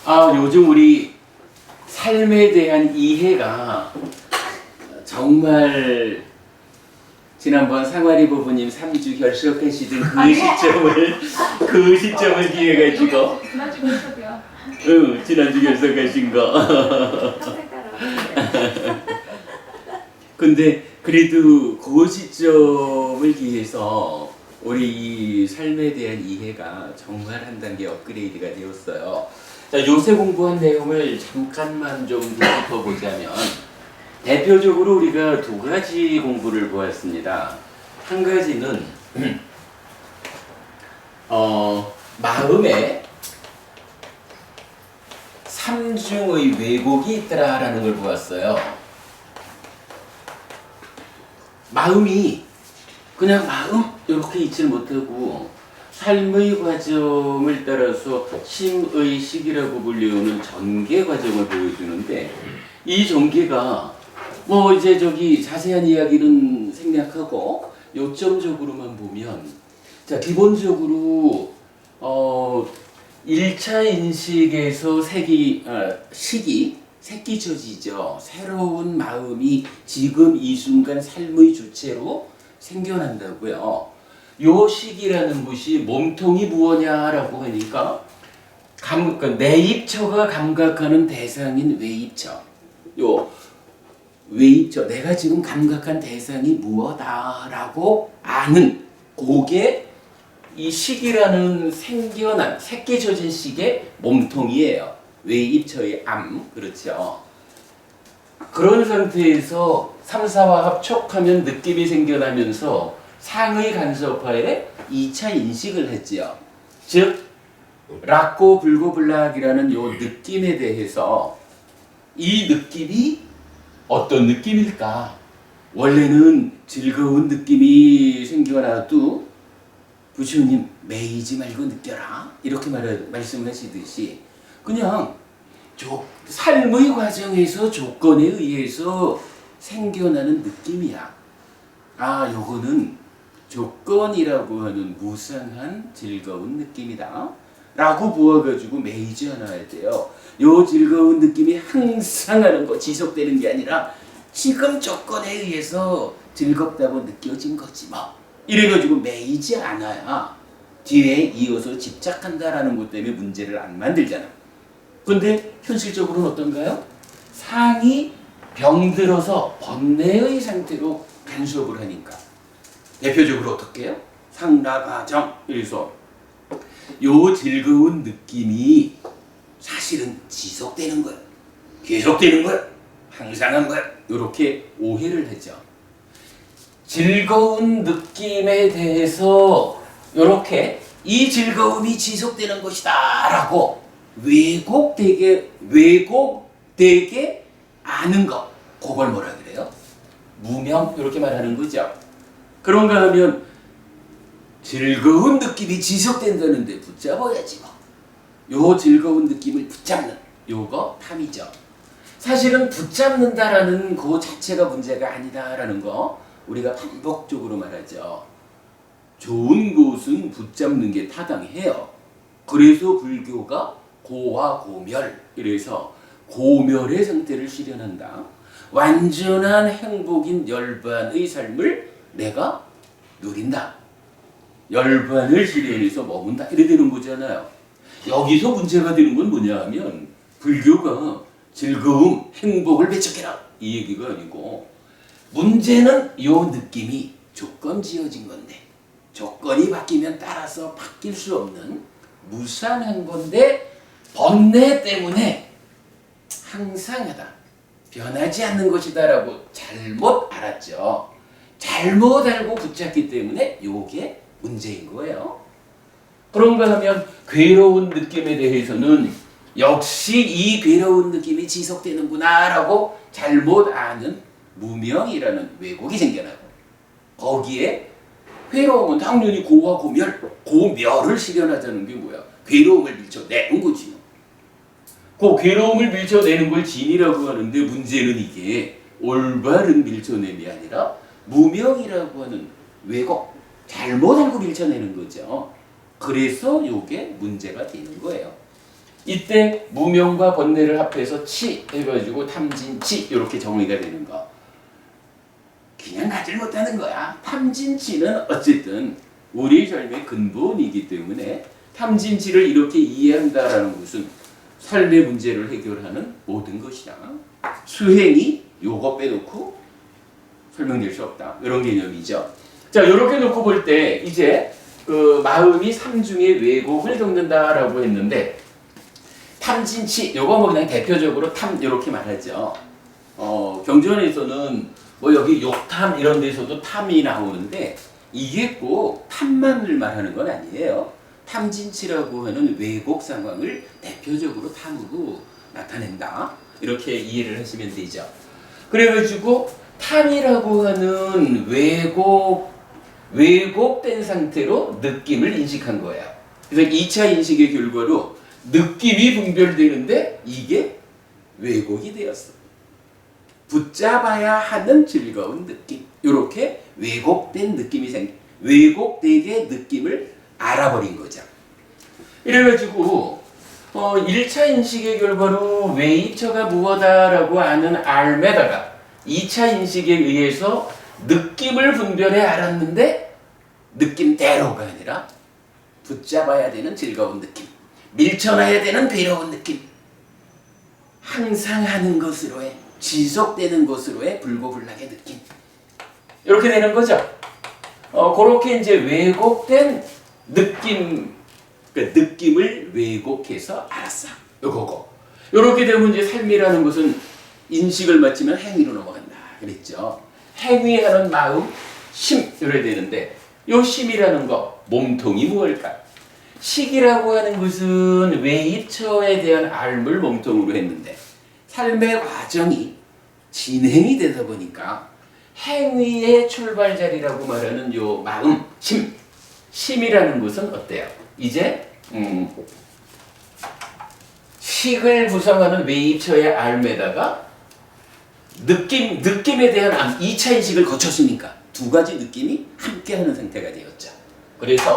요즘 우리 삶에 대한 이해가 정말 지난번 상화리 부부님 3주 결석하시던 그 시점을 기해 가지고 지난주 결석이요. 지난주 결석하신 거. 평생 따라. 근데 그래도 그 시점을 기해서 우리 이 삶에 대한 이해가 정말 한 단계 업그레이드가 되었어요. 자, 요새 공부한 내용을 잠깐만 좀 되짚어 보자면 대표적으로 우리가 두 가지 공부를 보았습니다. 한 가지는 마음에 삼중의 왜곡이 있더라라는 걸 보았어요. 마음이 그냥 마음 이렇게 있지 못하고 삶의 과정을 따라서 심의 식이라고 불리우는 전개 과정을 보여주는데 이 전개가 뭐 이제 저기 자세한 이야기는 생략하고 요점적으로만 보면 자 기본적으로 1차 인식에서 식이 새끼쳐지죠. 새로운 마음이 지금 이 순간 삶의 주체로 생겨난다고요. 요 식이라는 것이 몸통이 무엇냐라고 하니까 그러니까 내입처가 감각하는 대상인 외입처. 요 외입처, 내가 지금 감각한 대상이 무엇다라고 아는 그게 이 식이라는 생겨난 새끼쳐진 식의 몸통이에요. 외입처의 암, 그렇죠. 그런 상태에서 3, 4와 합촉하면 느낌이 생겨나면서 상의 간섭하에 2차 인식을 했지요. 즉 락고 불고블락이라는 요 느낌에 대해서 이 느낌이 어떤 느낌일까? 원래는 즐거운 느낌이 생겨나도 부처님 매이지 말고 느껴라 이렇게 말씀하시듯이 그냥 삶의 과정에서 조건에 의해서 생겨나는 느낌이야. 요거는 조건이라고 하는 무상한 즐거운 느낌이다 라고 보아가지고 매이지 않아야 돼요. 요 즐거운 느낌이 항상 하는 거 지속되는 게 아니라 지금 조건에 의해서 즐겁다고 느껴진 거지 뭐 이래가지고 매이지 않아야 뒤에 이어서 집착한다라는 것 때문에 문제를 안 만들잖아. 근데 현실적으로는 어떤가요? 상이 병들어서 번뇌의 상태로 간섭을 하니까 대표적으로 어떻게 해요? 상라가정 이래서 요 즐거운 느낌이 사실은 지속되는 거야. 계속되는 거야. 항상 한 거야. 이렇게 오해를 하죠. 즐거운 느낌에 대해서 이렇게 이 즐거움이 지속되는 것이다 라고 왜곡되게 아는 것 그걸 뭐라 그래요? 무명 이렇게 말하는 거죠. 그런가 하면 즐거운 느낌이 지속된다는데 붙잡아야지 뭐. 요 즐거운 느낌을 붙잡는 요거 탐이죠. 사실은 붙잡는다라는 그 자체가 문제가 아니다라는 거 우리가 반복적으로 말하죠. 좋은 것은 붙잡는 게 타당해요. 그래서 불교가 고와 고멸 이래서 고멸의 상태를 실현한다. 완전한 행복인 열반의 삶을 내가 누린다. 열반을 실현해서 머문다. 이래 되는 거잖아요. 여기서 문제가 되는 건 뭐냐 하면 불교가 즐거움, 행복을 배척해라 이 얘기가 아니고 문제는 이 느낌이 조건 지어진 건데 조건이 바뀌면 따라서 바뀔 수 없는 무상한 건데 번뇌 때문에 항상 하다 변하지 않는 것이다 라고 잘못 알았죠. 잘못 알고 붙잡기 때문에 요게 문제인 거예요. 그런가 하면 괴로운 느낌에 대해서는 역시 이 괴로운 느낌이 지속되는구나 라고 잘못 아는 무명이라는 왜곡이 생겨나고 거기에 괴로움은 당연히 고와 고멸을 실현하자는 게 뭐야? 괴로움을 밀쳐내는 거지. 그 괴로움을 밀쳐내는 걸 진이라고 하는데 문제는 이게 올바른 밀쳐냄이 아니라 무명이라고 하는 왜곡, 잘못 알고 밀쳐내는 거죠. 그래서 이게 문제가 되는 거예요. 이때 무명과 번뇌를 합해서 치 해가지고 탐진치 이렇게 정의가 되는 거. 그냥 가지 못하는 거야. 탐진치는 어쨌든 우리 삶의 근본이기 때문에 탐진치를 이렇게 이해한다라는 것은 삶의 문제를 해결하는 모든 것이다. 수행이 요거 빼놓고 설명될 수 없다. 이런 개념이죠. 자, 이렇게 놓고 볼 때 이제 그 마음이 삼중의 왜곡을 겪는다라고 했는데 탐진치 요거 뭐 그냥 대표적으로 탐 이렇게 말하죠. 경전에서는 뭐 여기 욕탐 이런 데서도 탐이 나오는데 이게 꼭 탐만을 말하는 건 아니에요. 탐진치라고 하는 왜곡 상황을 대표적으로 탐으로 나타낸다. 이렇게 이해를 하시면 되죠. 그래가지고 탐이라고 하는 왜곡된 상태로 느낌을 인식한 거예요. 그래서 2차 인식의 결과로 느낌이 분별되는데 이게 왜곡이 되었어. 붙잡아야 하는 즐거운 느낌. 이렇게 왜곡된 느낌이 왜곡되게 느낌을 알아버린 거죠. 이래가지고 1차 인식의 결과로 웨이처가 무엇다라고 아는 알메다가 2차 인식에 의해서 느낌을 분별해 알았는데 느낌대로가 아니라 붙잡아야 되는 즐거운 느낌, 밀쳐놔야 되는 괴로운 느낌, 항상 하는 것으로의 지속되는 것으로의 불고불락의 느낌, 이렇게 되는 거죠. 그렇게 이제 왜곡된 느낌, 그러니까 느낌을 왜곡해서 알았어. 요거고. 이렇게 되면 이제 삶이라는 것은 인식을 마치면 행위로 넘어간다. 그랬죠. 행위하는 마음, 심 이래야 되는데 요 심이라는 거 몸통이 무엇일까? 식이라고 하는 것은 웨이처에 대한 알을 몸통으로 했는데 삶의 과정이 진행이 되다 보니까 행위의 출발 자리라고 말하는 요 마음, 심이라는 것은 어때요? 이제 식을 구성하는 웨이처의 알에다가 느낌에 대한 암, 2차 인식을 거쳤으니까 두 가지 느낌이 함께하는 상태가 되었죠. 그래서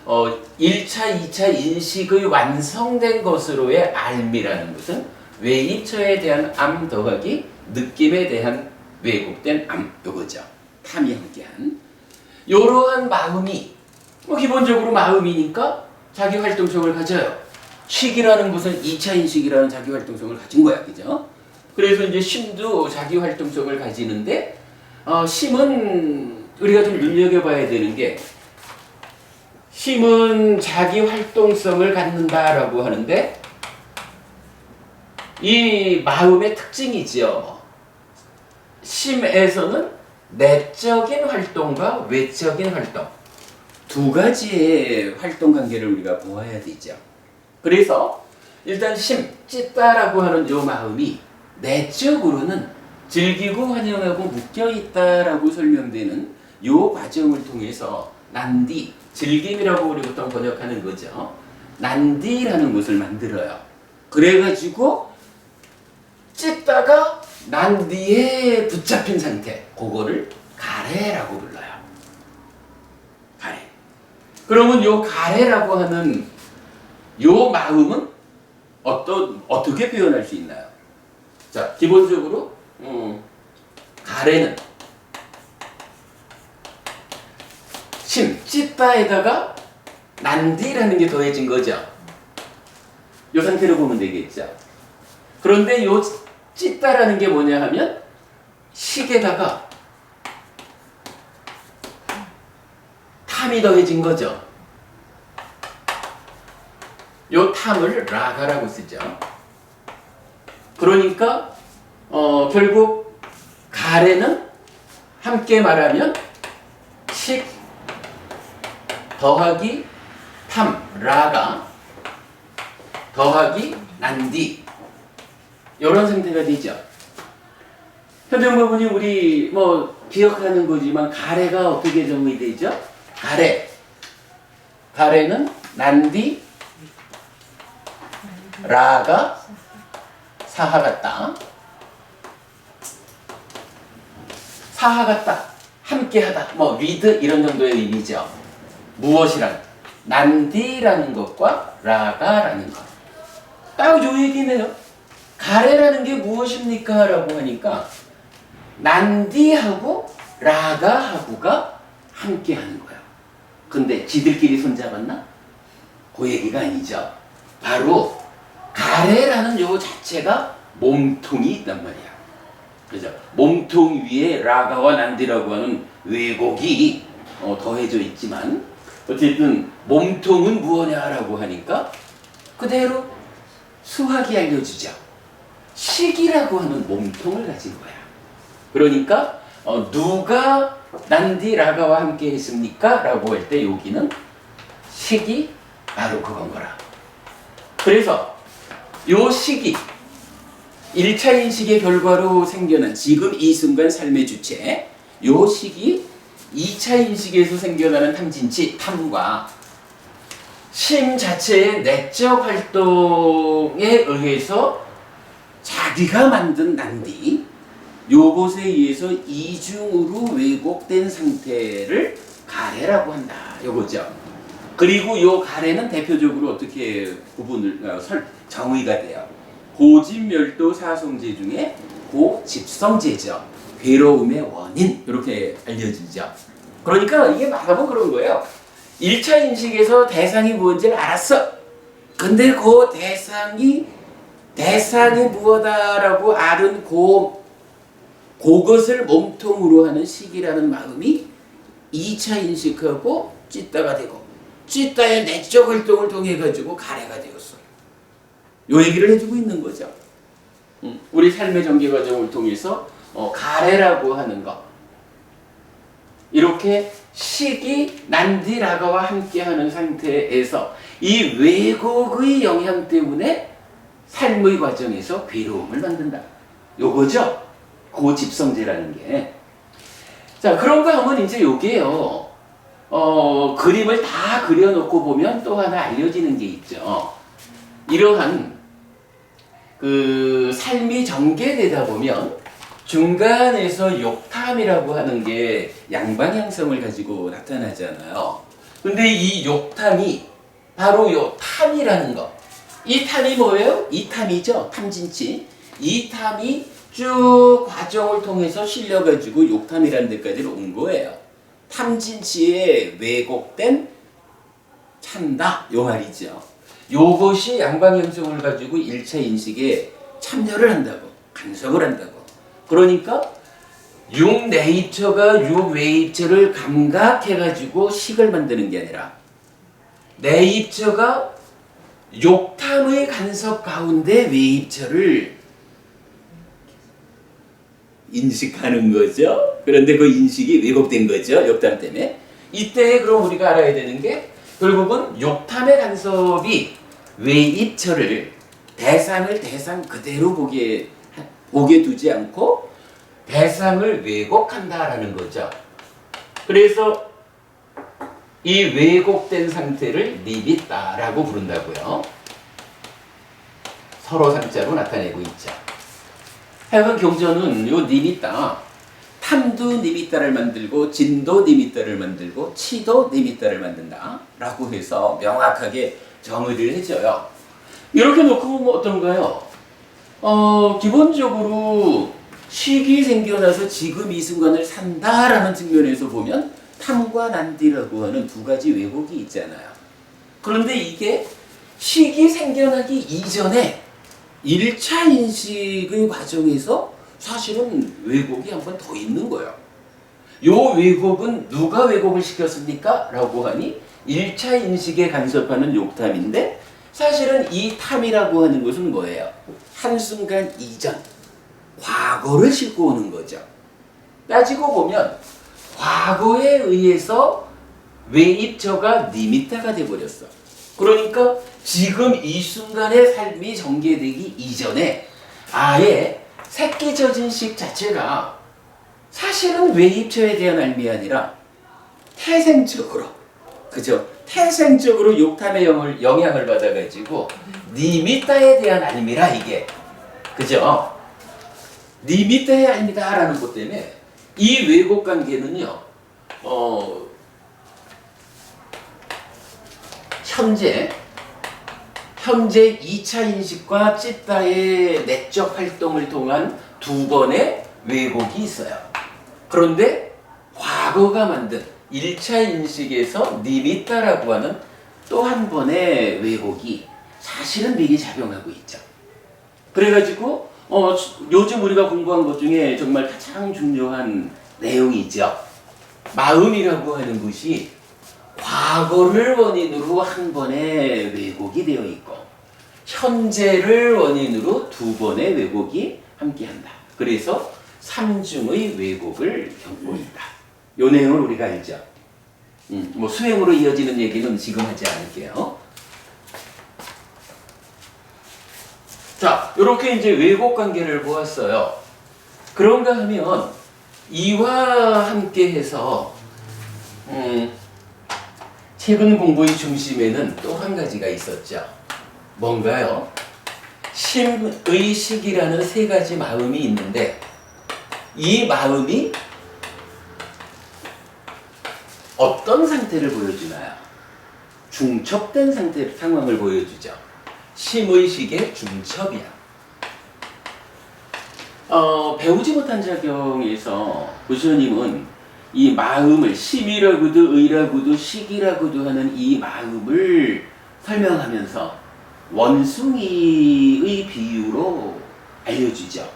1차, 2차 인식의 완성된 것으로의 알미라는 것은 웨이처에 대한 암 더하기 느낌에 대한 왜곡된 암, 요거죠. 탐이 함께한 이러한 마음이 기본적으로 마음이니까 자기 활동성을 가져요. 식이라는 것은 2차 인식이라는 자기 활동성을 가진 거야, 그죠? 그래서 이제 심도 자기 활동성을 가지는데 심은 우리가 좀 눈여겨봐야 되는 게 심은 자기 활동성을 갖는다라고 하는데 이 마음의 특징이죠. 심에서는 내적인 활동과 외적인 활동 두 가지의 활동 관계를 우리가 보아야 되죠. 그래서 일단 찢다라고 하는 이 마음이 내적으로는 즐기고 환영하고 묶여있다라고 설명되는 이 과정을 통해서 난디, 즐김이라고 우리 보통 번역하는 거죠. 난디라는 것을 만들어요. 그래가지고 찢다가 난디에 붙잡힌 상태, 그거를 가래라고 불러요. 가래. 그러면 요 가래라고 하는 요 마음은 어떻게 표현할 수 있나요? 자, 기본적으로 가래는 찢다에다가 난디라는 게 더해진 거죠. 요 상태로 보면 되겠죠. 그런데 요 찢다라는 게 뭐냐 하면 식에다가 탐이 더해진 거죠. 요 탐을 라가라고 쓰죠. 그러니까 결국 가래는 함께 말하면 식 더하기 탐, 라가 더하기 난디 이런 상태가 되죠. 현대문법은 우리 기억하는 거지만 가래가 어떻게 정의되죠? 가래는 난디 라가 사하 같다. 사하 같다. 함께하다. 위드 이런 정도의 의미죠. 무엇이란 난디라는 것과 라가라는 것. 딱 요 얘기네요. 가래라는 게 무엇입니까? 라고 하니까 난디하고 라가하고가 함께 하는 거예요. 근데 지들끼리 손잡았나? 그 얘기가 아니죠. 바로 가래라는 요 자체가 몸통이 있단 말이야. 그죠? 몸통 위에 라가와 난디라고 하는 왜곡이 더해져 있지만 어쨌든 몸통은 무엇냐라고 하니까 그대로 수학이 알려주죠. 식이라고 하는 몸통을 가진 거야. 그러니까 누가 난디 라가와 함께 했습니까? 라고 할 때 여기는 식이 바로 그건 거라. 그래서 요 식이 1차 인식의 결과로 생겨난 지금 이 순간 삶의 주체, 요 식이 2차 인식에서 생겨나는 탐진치, 탐과 심 자체의 내적 활동에 의해서 자기가 만든 난디, 요것에 의해서 이중으로 왜곡된 상태를 가래라고 한다. 요거죠. 그리고 요 가래는 대표적으로 어떻게 정의가 돼요. 고집멸도 사성제 중에 고집성제죠. 괴로움의 원인 이렇게 알려지죠. 그러니까 이게 말하면 그런 거예요. 1차 인식에서 대상이 무엇인지를 알았어. 근데 그 대상이 무엇다라고 아는 그것을 몸통으로 하는 식이라는 마음이 2차 인식하고 찢다가 되고 찢다의 내적 활동을 통해 가지고 가래가 되었어요. 요 얘기를 해주고 있는 거죠. 우리 삶의 전개 과정을 통해서 가래라고 하는 것, 이렇게 식이 난디 라가와 함께하는 상태에서 이 왜곡의 영향 때문에 삶의 과정에서 괴로움을 만든다. 요거죠. 고집성제라는 게. 자, 그런가 하면 이제 요게요. 그림을 다 그려놓고 보면 또 하나 알려지는 게 있죠. 이러한 삶이 전개되다 보면 중간에서 욕탐이라고 하는 게 양방향성을 가지고 나타나잖아요. 근데 이 욕탐이 바로 요 탐이라는 거. 이 탐이 뭐예요? 이 탐이죠. 탐진치. 이 탐이 쭉 과정을 통해서 실려가지고 욕탐이라는 데까지 온 거예요. 탐진치에 왜곡된 찬다. 요 말이죠. 요것이 양방향성을 가지고 1차 인식에 참여를 한다고. 간섭을 한다고. 그러니까 6내입처가 6외입처를 감각해가지고 식을 만드는 게 아니라 내입처가 욕탐의 간섭 가운데 외입처를 인식하는 거죠. 그런데 그 인식이 왜곡된 거죠. 욕탐 때문에. 이때 그럼 우리가 알아야 되는 게 결국은 욕탐의 간섭이 외입처를 대상 그대로 보게 두지 않고 대상을 왜곡한다라는 거죠. 그래서 이 왜곡된 상태를 니비따라고 부른다고요. 서로 상자로 나타내고 있죠. 하여간 경전은 요 니미따, 탐도 니미따를 만들고 진도 니미따를 만들고 치도 니미따를 만든다 라고 해서 명확하게 정의를 해줘요. 이렇게 놓고 보면 어떤가요? 기본적으로 식이 생겨나서 지금 이 순간을 산다라는 측면에서 보면 탐과 난디라고 하는 두 가지 왜곡이 있잖아요. 그런데 이게 식이 생겨나기 이전에 1차 인식의 과정에서 사실은 왜곡이 한 번 더 있는 거예요. 요 왜곡은 누가 왜곡을 시켰습니까? 라고 하니 1차 인식에 간섭하는 욕탐인데 사실은 이 탐이라고 하는 것은 뭐예요? 한순간 이전, 과거를 싣고 오는 거죠. 따지고 보면 과거에 의해서 외입처가 니미타가 돼버렸어. 그러니까 지금 이 순간의 삶이 전개되기 이전에 아예 새끼젖은식 자체가 사실은 외입처에 대한 알미 아니라 태생적으로, 그죠? 태생적으로 욕탐의 영향을 받아가지고 니미타에 대한 알미라 이게, 그죠? 니미타의 알미다라는 것 때문에 이 왜곡 관계는요, 현재 현재 2차 인식과 찌따의 내적 활동을 통한 두 번의 왜곡이 있어요. 그런데 과거가 만든 1차 인식에서 니미따라고 하는 또 한 번의 왜곡이 사실은 미리 작용하고 있죠. 그래가지고 요즘 우리가 공부한 것 중에 정말 가장 중요한 내용이죠. 마음이라고 하는 것이 과거를 원인으로 한 번의 왜곡이 되어 있고 현재를 원인으로 두 번의 왜곡이 함께한다. 그래서 삼중의 왜곡을 겪고 있다. 요 내용을 우리가 알죠. 뭐 수행으로 이어지는 얘기는 지금 하지 않을게요. 자, 이렇게 이제 왜곡 관계를 보았어요. 그런가 하면 이와 함께해서 최근 공부의 중심에는 또 한 가지가 있었죠. 뭔가요? 심의식이라는 세 가지 마음이 있는데 이 마음이 어떤 상태를 보여주나요? 중첩된 상황을 보여주죠. 심의식의 중첩이야. 배우지 못한 작용에서 부처님은 이 마음을 심이라고도 의라고도 식이라고도 하는 이 마음을 설명하면서 원숭이의 비유로 알려주죠.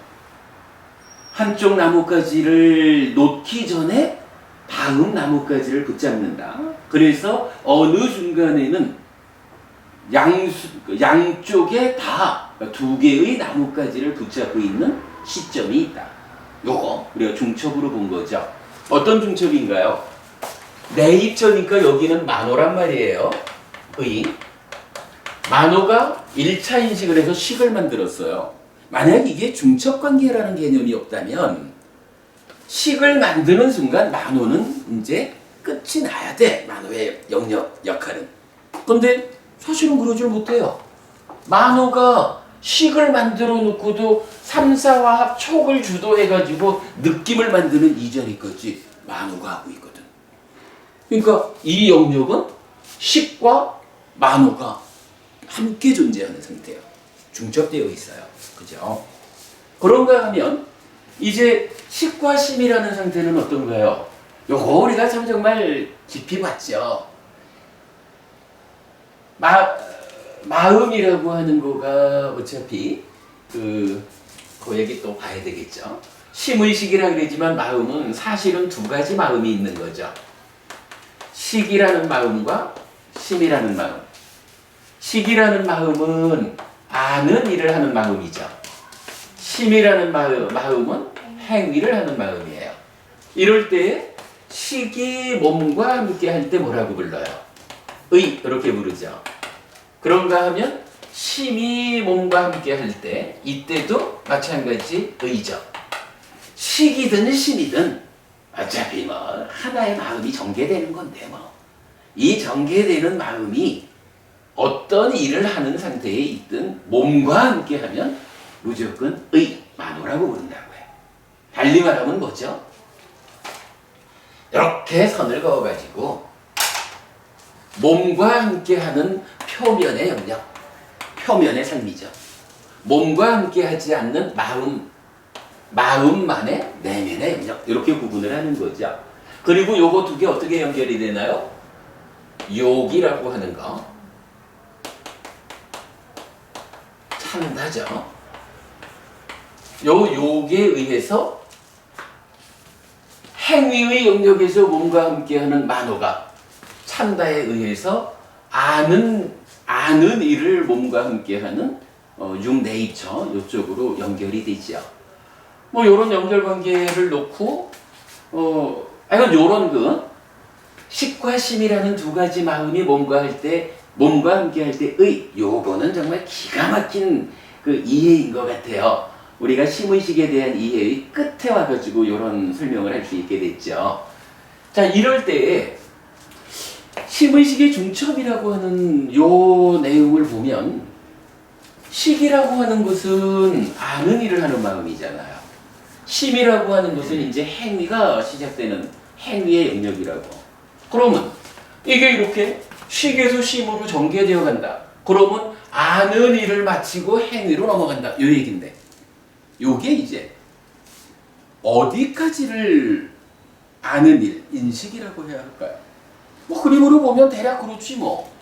한쪽 나뭇가지를 놓기 전에 다음 나뭇가지를 붙잡는다. 그래서 어느 순간에는 양쪽에 다 두 개의 나뭇가지를 붙잡고 있는 시점이 있다. 요거 우리가 중첩으로 본 거죠. 어떤 중첩인가요? 내 입처니까 여기는 만호란 말이에요. 만호가 1차 인식을 해서 식을 만들었어요. 만약 이게 중첩관계라는 개념이 없다면 식을 만드는 순간 만호는 이제 끝이 나야 돼. 만호의 영역 역할은. 근데 사실은 그러질 못해요. 만호가 식을 만들어 놓고도 3, 4화합 촉을 주도해가지고 느낌을 만드는 이 자리까지 만호가 하고 있거든. 그러니까 이 영역은 식과 만호가 함께 존재하는 상태예요. 중첩되어 있어요. 그죠? 그런가 하면 이제 식과 심이라는 상태는 어떤가요? 요거 우리가 참 정말 깊이 봤죠. 마음이라고 하는 거가 어차피 그 얘기 또 봐야 되겠죠. 심의식이라 그러지만 마음은 사실은 두 가지 마음이 있는 거죠. 식이라는 마음과 심이라는 마음. 식이라는 마음은 아는 일을 하는 마음이죠. 심이라는 마음은 행위를 하는 마음이에요. 이럴 때 식이 몸과 함께 할 때 뭐라고 불러요? 이렇게 부르죠. 그런가 하면 심이 몸과 함께 할 때 이때도 마찬가지 의죠. 식이든 심이든 어차피 뭐 하나의 마음이 전개되는 건데 뭐 이 전개되는 마음이 어떤 일을 하는 상태에 있든 몸과 함께 하면 무조건 만호라고 부른다고요. 달리 말하면 뭐죠? 이렇게 선을 그어가지고 몸과 함께하는 표면의 영역, 표면의 삶이죠. 몸과 함께하지 않는 마음만의 내면의 영역, 이렇게 구분을 하는 거죠. 그리고 요거 두 개 어떻게 연결이 되나요? 욕이라고 하는 거 찬다죠. 요 욕에 의해서 행위의 영역에서 몸과 함께하는 만호가 찬다에 의해서 아는 일을 몸과 함께하는 육내입처 이쪽으로 연결이 되죠. 뭐 이런 연결관계를 놓고 요런 식과 심이라는 두 가지 마음이 몸과 함께 할 때 요거는 정말 기가 막힌 그 이해인 것 같아요. 우리가 심의식에 대한 이해의 끝에 와가지고 이런 설명을 할 수 있게 됐죠. 자, 이럴 때 심의식의 중첩이라고 하는 요 내용을 보면 식이라고 하는 것은 아는 일을 하는 마음이잖아요. 심이라고 하는 것은 이제 행위가 시작되는 행위의 영역이라고. 그러면 이게 이렇게 식에서 심으로 전개되어 간다. 그러면 아는 일을 마치고 행위로 넘어간다. 요 얘기인데 요게 이제 어디까지를 아는 일, 인식이라고 해야 할까요? 뭐 그림으로 보면 대략 그렇지 뭐.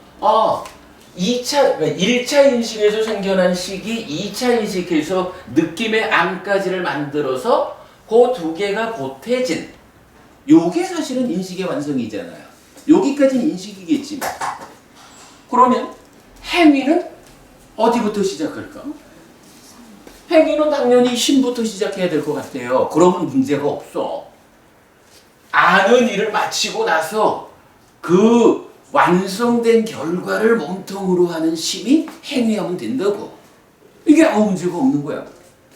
2차, 그러니까 1차 인식에서 생겨난 식이 2차 인식에서 느낌의 암까지를 만들어서 그 두 개가 보태진 요게 사실은 인식의 완성이잖아요. 여기까지는 인식이겠지. 그러면 행위는 어디부터 시작할까? 행위는 당연히 심부터 시작해야 될 것 같아요. 그러면 문제가 없어. 아는 일을 마치고 나서 그 완성된 결과를 몸통으로 하는 심이 행위하면 된다고. 이게 아무 문제가 없는 거야.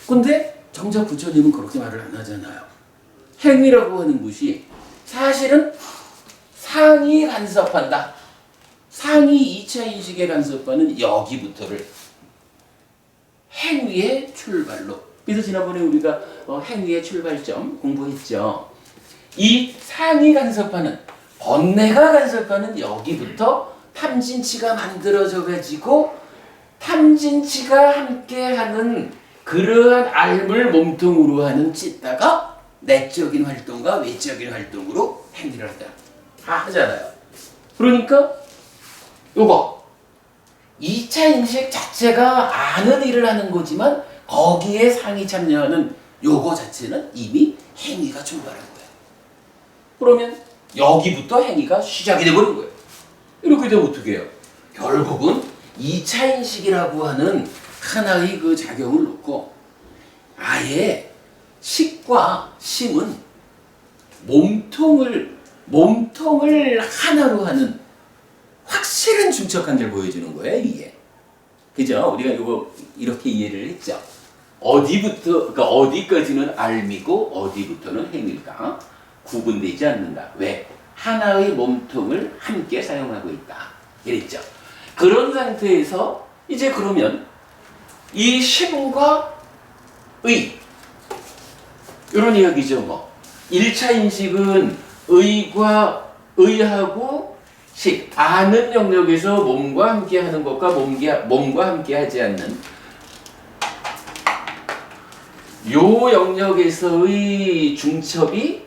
근데 정작 부처님은 그렇게 말을 안 하잖아요. 행위라고 하는 것이 사실은 상이 간섭한다. 상이 2차 인식에 간섭하는 여기부터를 행위의 출발로. 그래서 지난번에 우리가 행위의 출발점 공부했죠. 이 상이 간섭하는, 번뇌가 간섭하는 여기부터 탐진치가 만들어져 가지고 탐진치가 함께하는 그러한 알물 몸통으로 하는 찢다가 내적인 활동과 외적인 활동으로 행위를 한다. 다 하잖아요. 그러니까 요거 2차 인식 자체가 아는 일을 하는 거지만 거기에 상이 참여하는 요거 자체는 이미 행위가 출발한 거예요. 그러면 여기부터 행위가 시작이 돼버린 거예요. 이렇게 되면 어떻게 해요? 결국은 2차 인식이라고 하는 하나의 그 작용을 놓고 아예 식과 심은 몸통을 하나로 하는 확실한 중첩관계를 보여주는 거예요, 이게. 그죠? 우리가 이거 이렇게 이해를 했죠. 어디부터, 그러니까 어디까지는 알미고 어디부터는 행위가 구분되지 않는다. 왜? 하나의 몸통을 함께 사용하고 있다. 이랬죠. 그런 상태에서 이제 그러면 이 심과 의, 이런 이야기죠. 뭐 1차 인식은 의하고 식, 아는 영역에서 몸과 함께 하는 것과 몸과 함께 하지 않는 요 영역에서의 중첩이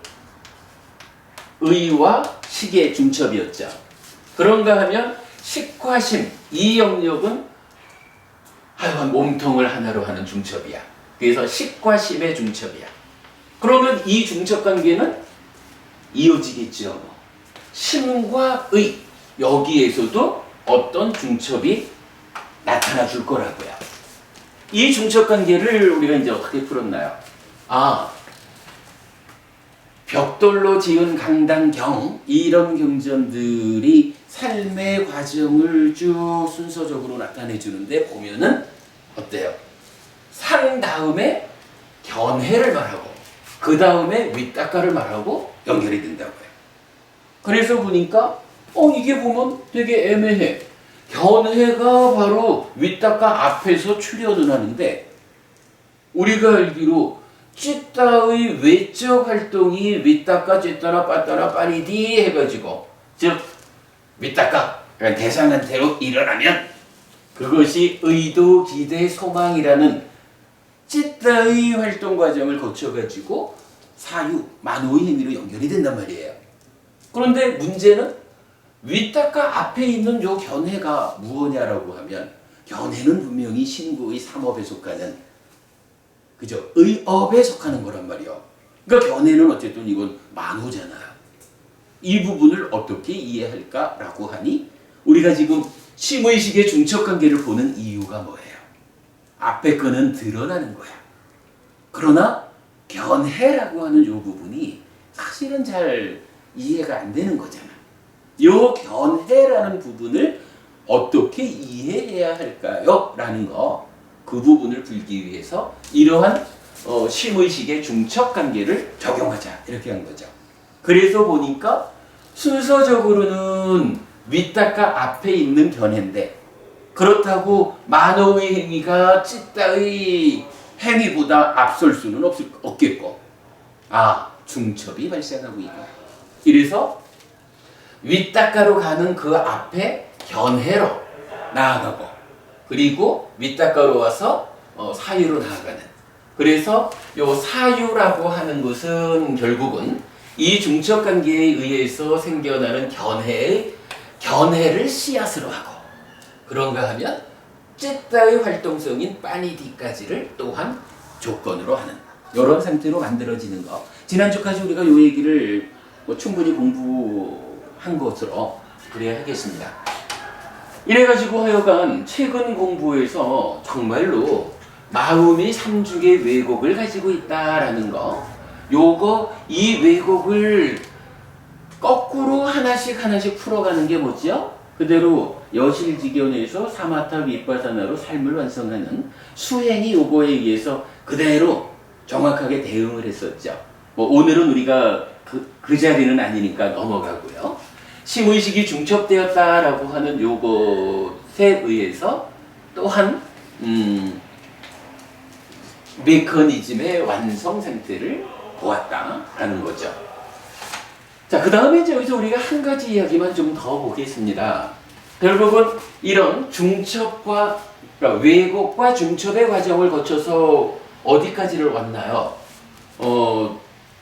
의와 식의 중첩이었죠. 그런가 하면 식과 심, 이 영역은 하여간 몸통을 하나로 하는 중첩이야. 그래서 식과 심의 중첩이야. 그러면 이 중첩 관계는 이어지겠죠. 심과 의, 여기에서도 어떤 중첩이 나타나 줄 거라고요. 이 중첩 관계를 우리가 이제 어떻게 풀었나요? 벽돌로 지은 강당경, 이런 경전들이 삶의 과정을 쭉 순서적으로 나타내 주는데 보면은 어때요? 상 다음에 견해를 말하고 그 다음에 윗닦아를 말하고 연결이 된다고요. 그래서 보니까 이게 보면 되게 애매해. 견해가 바로 윗닦아 앞에서 출현을 하는데 우리가 알기로 찌따의 외적 활동이 윗닦아 찌따라 빠따라 빠리디 해가지고 즉 윗닦아 그러니까 대상한테로 일어나면 그것이 의도, 기대, 소망이라는 찌따의 활동 과정을 거쳐가지고 사유, 만호의 행위로 연결이 된단 말이에요. 그런데 문제는 윗닦아 앞에 있는 요 견해가 무엇냐라고 하면 견해는 분명히 신구의 삼업에 속하는 그죠? 의업에 속하는 거란 말이요. 그러니까 견해는 어쨌든 이건 만호잖아요. 이 부분을 어떻게 이해할까라고 하니 우리가 지금 심의식의 중첩관계를 보는 이유가 뭐예요? 앞에 거는 드러나는 거야. 그러나 견해라고 하는 요 부분이 사실은 잘 이해가 안 되는 거잖아. 요 견해라는 부분을 어떻게 이해해야 할까요? 라는 거. 그 부분을 풀기 위해서 이러한 심의식의 중첩관계를 적용하자 이렇게 한 거죠. 그래서 보니까 순서적으로는 윗닦아 앞에 있는 견해인데 그렇다고 만호의 행위가 찌따의 행위보다 앞설 수는 없겠고 중첩이 발생하고 있다. 이래서 윗닦아로 가는 그 앞에 견해로 나아가고 그리고 윗닦아로 와서 사유로 나아가는. 그래서 요 사유라고 하는 것은 결국은 이 중첩관계에 의해서 생겨나는 견해를 씨앗으로 하고, 그런가 하면 찌따의 활동성인 빠니디까지를 또한 조건으로 하는 이런 상태로 만들어지는 거. 지난주까지 우리가 이 얘기를 충분히 공부한 것으로 그래야 하겠습니다. 이래가지고 하여간 최근 공부에서 정말로 마음이 삼중의 왜곡을 가지고 있다라는 거, 요거 이 왜곡을 거꾸로 하나씩 풀어가는 게 뭐죠? 그대로 여실직연에서 사마타 윗바사나로 삶을 완성하는 수행이 요거에 의해서 그대로 정확하게 대응을 했었죠. 오늘은 우리가 그 자리는 아니니까 넘어가고요. 심의식이 중첩되었다라고 하는 요것에 의해서 또한 메커니즘의 완성 상태를 보았다라는 거죠. 자, 그 다음에 이제 여기서 우리가 한 가지 이야기만 좀 더 보겠습니다. 결국은 이런 중첩과, 그러니까 왜곡과 중첩의 과정을 거쳐서 어디까지를 왔나요?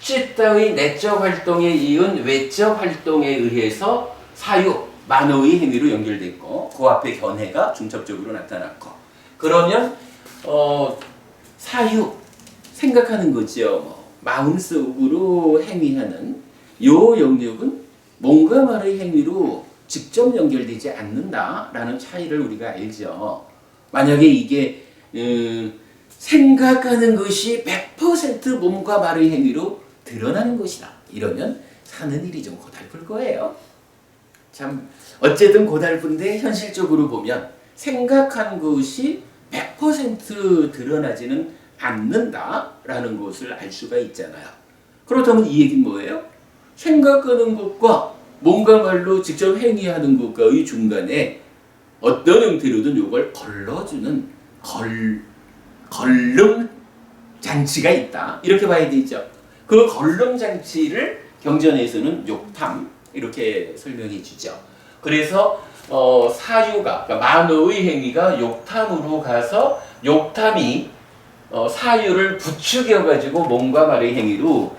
찌따의 내적 활동에 이은 외적 활동에 의해서 사유, 만호의 행위로 연결됐고, 그 앞에 견해가 중첩적으로 나타났고, 그러면 사유, 생각하는 거죠. 마음속으로 행위하는 요 영역은 몸과 말의 행위로 직접 연결되지 않는다라는 차이를 우리가 알죠. 만약에 이게 생각하는 것이 100% 몸과 말의 행위로 드러나는 것이다, 이러면 사는 일이 좀 고달플 거예요. 참 어쨌든 고달픈데 현실적으로 보면 생각한 것이 100% 드러나지는 않는다라는 것을 알 수가 있잖아요. 그렇다면 이 얘기는 뭐예요? 생각하는 것과 몸과 말로 직접 행위하는 것과의 중간에 어떤 형태로든 이걸 걸러주는 걸름 장치가 있다, 이렇게 봐야 되죠. 그 걸름 장치를 경전에서는 욕탐, 이렇게 설명해 주죠. 그래서 사유가, 그러니까 만호의 행위가 욕탐으로 가서 욕탐이 사유를 부추겨 가지고 몸과 말의 행위로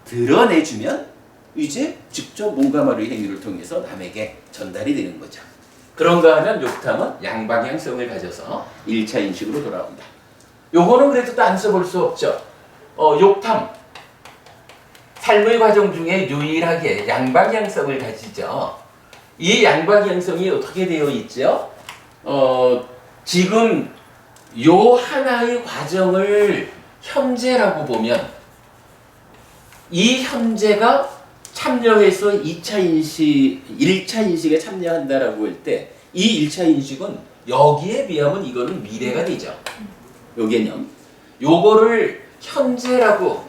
드러내주면 이제 직접 몸과 말의 행위를 통해서 남에게 전달이 되는 거죠. 그런가 하면 욕탐은 양방향성을 가져서 1차 인식으로 돌아온다. 요거는 그래도 또 안 써볼 수 없죠. 욕탐, 삶의 과정 중에 유일하게 양방향성을 가지죠. 이 양방향성이 어떻게 되어 있죠? 지금 요 하나의 과정을 현재라고 보면, 이 현재가 참여해서 1차 인식에 참여한다라고 할 때, 이 1차 인식은 여기에 비하면 이거는 미래가 되죠. 요 개념. 요거를 현재라고,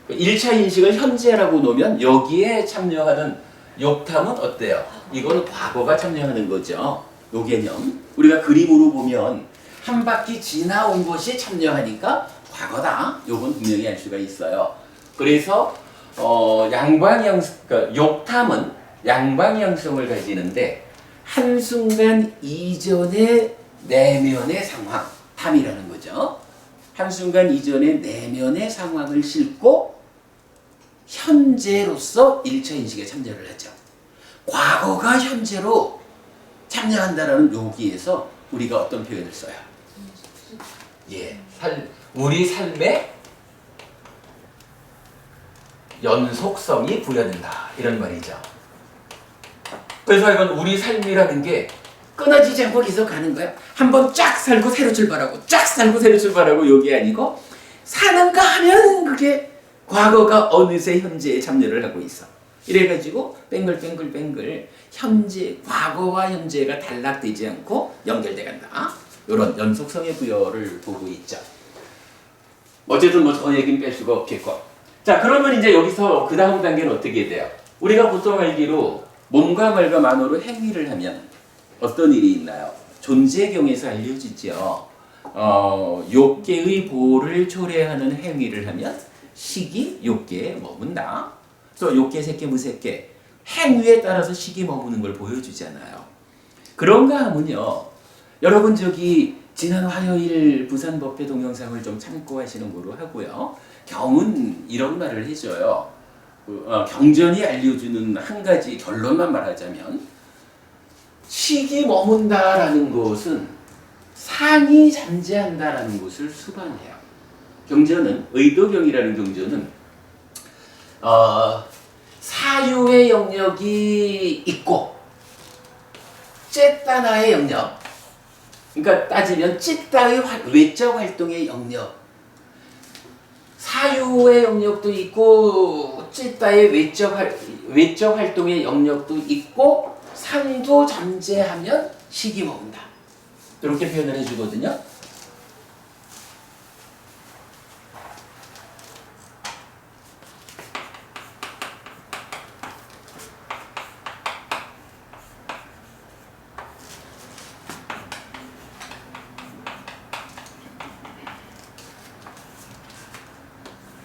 1차 인식을 현재라고 놓으면 여기에 참여하는 욕탐은 어때요? 이건 과거가 참여하는 거죠. 요 개념. 우리가 그림으로 보면 한 바퀴 지나온 것이 참여하니까 과거다, 요건 분명히 알 수가 있어요. 그래서 그러니까 욕탐은 양방향성을 가지는데, 한순간 이전의 내면의 상황, 탐이라는 거죠. 한순간 이전의 내면의 상황을 싣고 현재로서 1차 인식에 참여를 하죠. 과거가 현재로 참여한다라는 여기에서 우리가 어떤 표현을 써요? 예, 우리 삶의 연속성이 부여된다, 이런 말이죠. 그래서 이건 우리 삶이라는 게 끊어지지 않고 계속 가는 거예요. 한번 쫙 살고 새로 출발하고, 쫙 살고 새로 출발하고, 요게 아니고 사는가 하면 그게 과거가 어느새 현재에 참여를 하고 있어. 이래가지고 뱅글뱅글 현재, 과거와 현재가 단락되지 않고 연결돼 간다, 이런 연속성의 부여를 보고 있죠. 어쨌든 뭐 더 얘기는 뺄 수가 없겠고. 자, 그러면 이제 여기서 그 다음 단계는 어떻게 돼요? 우리가 보통 알기로 몸과 말과 만호로 행위를 하면 어떤 일이 있나요? 존재경에서 알려지죠. 욕계의 보를 초래하는 행위를 하면 식이 욕계에 머문다. 그래서 욕계, 색계, 무색계, 행위에 따라서 식이 머무는 걸 보여주잖아요. 그런가 하면요, 여러분 저기 지난 화요일 부산법회 동영상을 좀 참고하시는 거로 하고요. 경은 이런 말을 해줘요. 경전이 알려주는 한 가지 결론만 말하자면 식이 머문다라는 것은 상이 잠재한다라는 것을 수반해요. 경전은 의도경이라는 경전은 사유의 영역이 있고 쨌다나의 영역, 그러니까 따지면 찌따의 외적 활동의 영역, 사유의 영역도 있고 찌따의 외적 활동의 영역도 있고 상도 잠재하면 식이 머문다. 이렇게 표현을 해주거든요.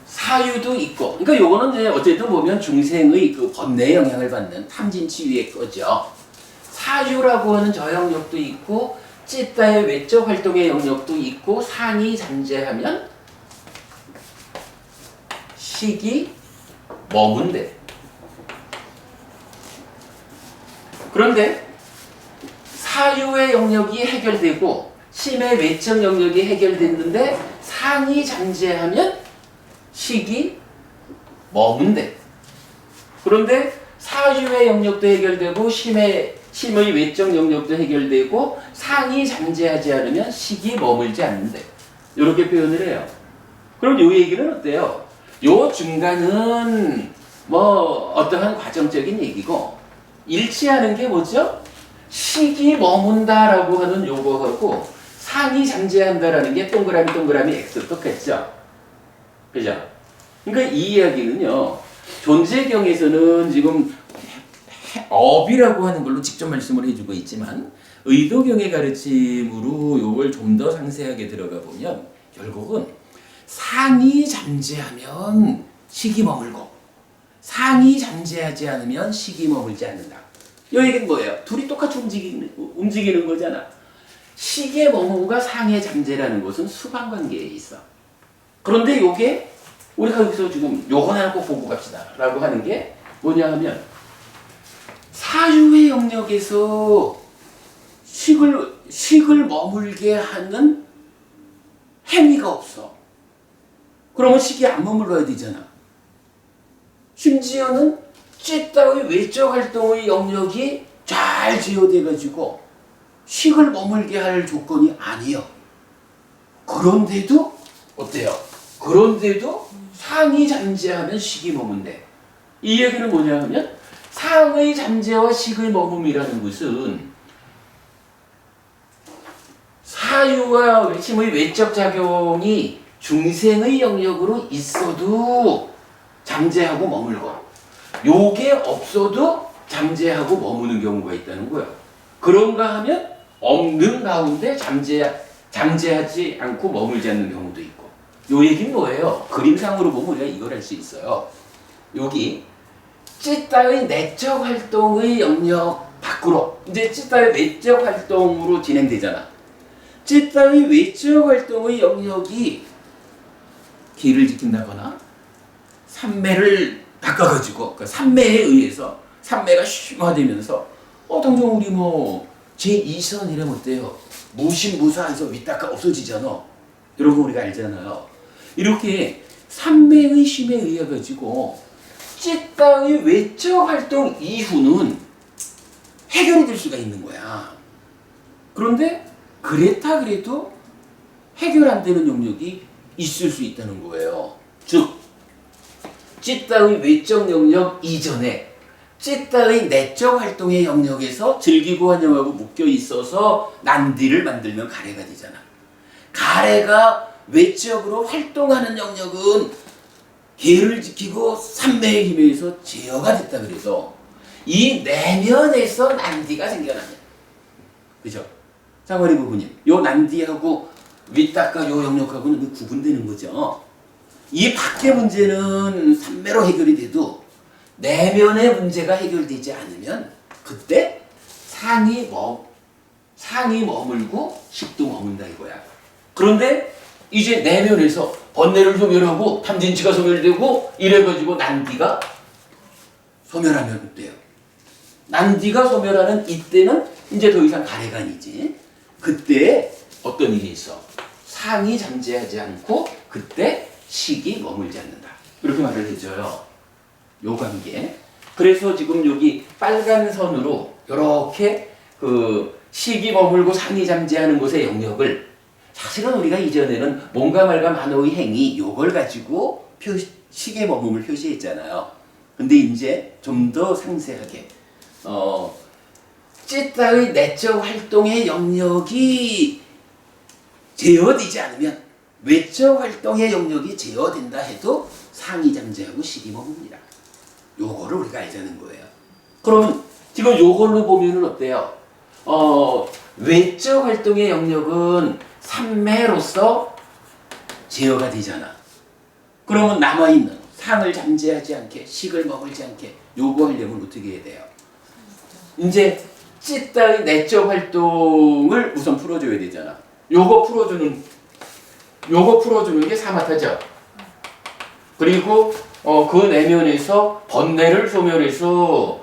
사유도 있고, 그러니까 요거는 이제 어쨌든 보면 중생의 그 번뇌의 영향을 받는 탐진치유의 거죠. 사유라고 하는 저 영역도 있고, 찌따의 외적 활동의 영역도 있고, 상이 잠재하면 식이 머문대. 그런데 사유의 영역이 해결되고, 심의 외적 영역이 해결됐는데, 상이 잠재하면 식이 머문대. 그런데 사유의 영역도 해결되고 심의 외적 영역도 해결되고 상이 잠재하지 않으면 식이 머물지 않는데. 이렇게 표현을 해요. 그럼 이 얘기는 어때요? 요 중간은 뭐 어떠한 과정적인 얘기고 일치하는 게 뭐죠? 식이 머문다라고 하는 요거하고 상이 잠재한다라는 게 동그라미 X 똑같죠? 그죠? 그러니까 이 이야기는요, 존재경에서는 지금 업이라고 하는 걸로 직접 말씀을 해주고 있지만, 의도경의 가르침으로 이걸 좀 더 상세하게 들어가 보면, 결국은 상이 잠재하면 식이 머물고, 상이 잠재하지 않으면 식이 머물지 않는다. 이 얘기는 뭐예요? 둘이 똑같이 움직이는 거잖아. 식의 머문과 상의 잠재라는 것은 수반관계에 있어. 그런데 요게 우리가 여기서 지금 요거 하나 꼭 보고 갑시다 라고 하는 게 뭐냐 하면 사유의 영역에서 식을 머물게 하는 행위가 없어. 그러면 식이 안 머물러야 되잖아. 심지어는 찌따의 외적 활동의 영역이 잘 제어돼 가지고 식을 머물게 할 조건이 아니요. 그런데도 어때요? 그런데도 상이 잠재하면 식이 머문대. 이 얘기는 뭐냐 하면 상의 잠재와 식의 머문이라는 것은 사유와 심의 외적 작용이 중생의 영역으로 있어도 잠재하고 머물고 요게 없어도 잠재하고 머무는 경우가 있다는 거예요. 그런가 하면 없는 가운데 잠재하지 않고 머물지 않는 경우도 있고. 요 얘기는 뭐예요? 그림상으로 보면 우리가 이걸 할 수 있어요. 여기 찌따의 내적 활동의 영역 밖으로 이제 찌따의 외적 활동으로 진행되잖아. 찌따의 외적 활동의 영역이 기를 지킨다거나 삼매를 바꿔가지고 그 삼매에 의해서 삼매가 심화되면서 당장 우리 뭐 제2선이라면 어때요? 무신무사해서 위닦아 없어지잖아. 이런 거 우리가 알잖아요. 이렇게 삼매의 심에 의해 가지고 찌따의 외적 활동 이후는 해결이 될 수가 있는 거야. 그런데 그래도 해결 안 되는 영역이 있을 수 있다는 거예요. 즉 찌따의 외적 영역 이전에 찌따의 내적 활동의 영역에서 즐기고 환영하고 묶여 있어서 난디를 만들면 가래가 되잖아. 가래가 외적으로 활동하는 영역은 계를 지키고 삼매의 힘에 의해서 제어가 됐다 그래서 이 내면에서 난디가 생겨나냐. 그죠? 장관이 부부님, 요 난디하고 윗닦아 요 영역하고는 구분되는 거죠. 이 밖의 문제는 삼매로 해결이 돼도 내면의 문제가 해결되지 않으면 그때 상이 머물고 식도 머문다 이거야. 그런데 이제 내면에서 번뇌를 소멸하고 탐진치가 소멸되고 이래가지고 난디가 소멸하면 돼요. 난디가 소멸하는 이때는 이제 더 이상 가래가 아니지. 그때 어떤 일이 있어? 상이 잠재하지 않고 그때 식이 머물지 않는다. 이렇게 말을 해줘요. 요 관계. 그래서 지금 여기 빨간 선으로 이렇게 그 식이 머물고 상이 잠재하는 곳의 영역을 사실은 우리가 이전에는 몸과 말과 만호의 행위 요걸 가지고 식의 머금을 표시했잖아요. 근데 이제 좀 더 상세하게 찌따의 내적 활동의 영역이 제어되지 않으면 외적 활동의 영역이 제어된다 해도 상이 잠재하고 식이 머뭅니다. 요거를 우리가 알자는 거예요. 그럼 지금 요걸로 보면은 어때요? 외적 활동의 영역은 삼매로서 제어가 되잖아. 그러면 남아있는 상을 잠재하지 않게 식을 머물지 않게 요거 하려면 어떻게 해야 돼요? 이제 찌따의 내적 활동을 우선 풀어줘야 되잖아. 요거 풀어주는 게 사마타죠. 그리고 그 내면에서 번뇌를 소멸해서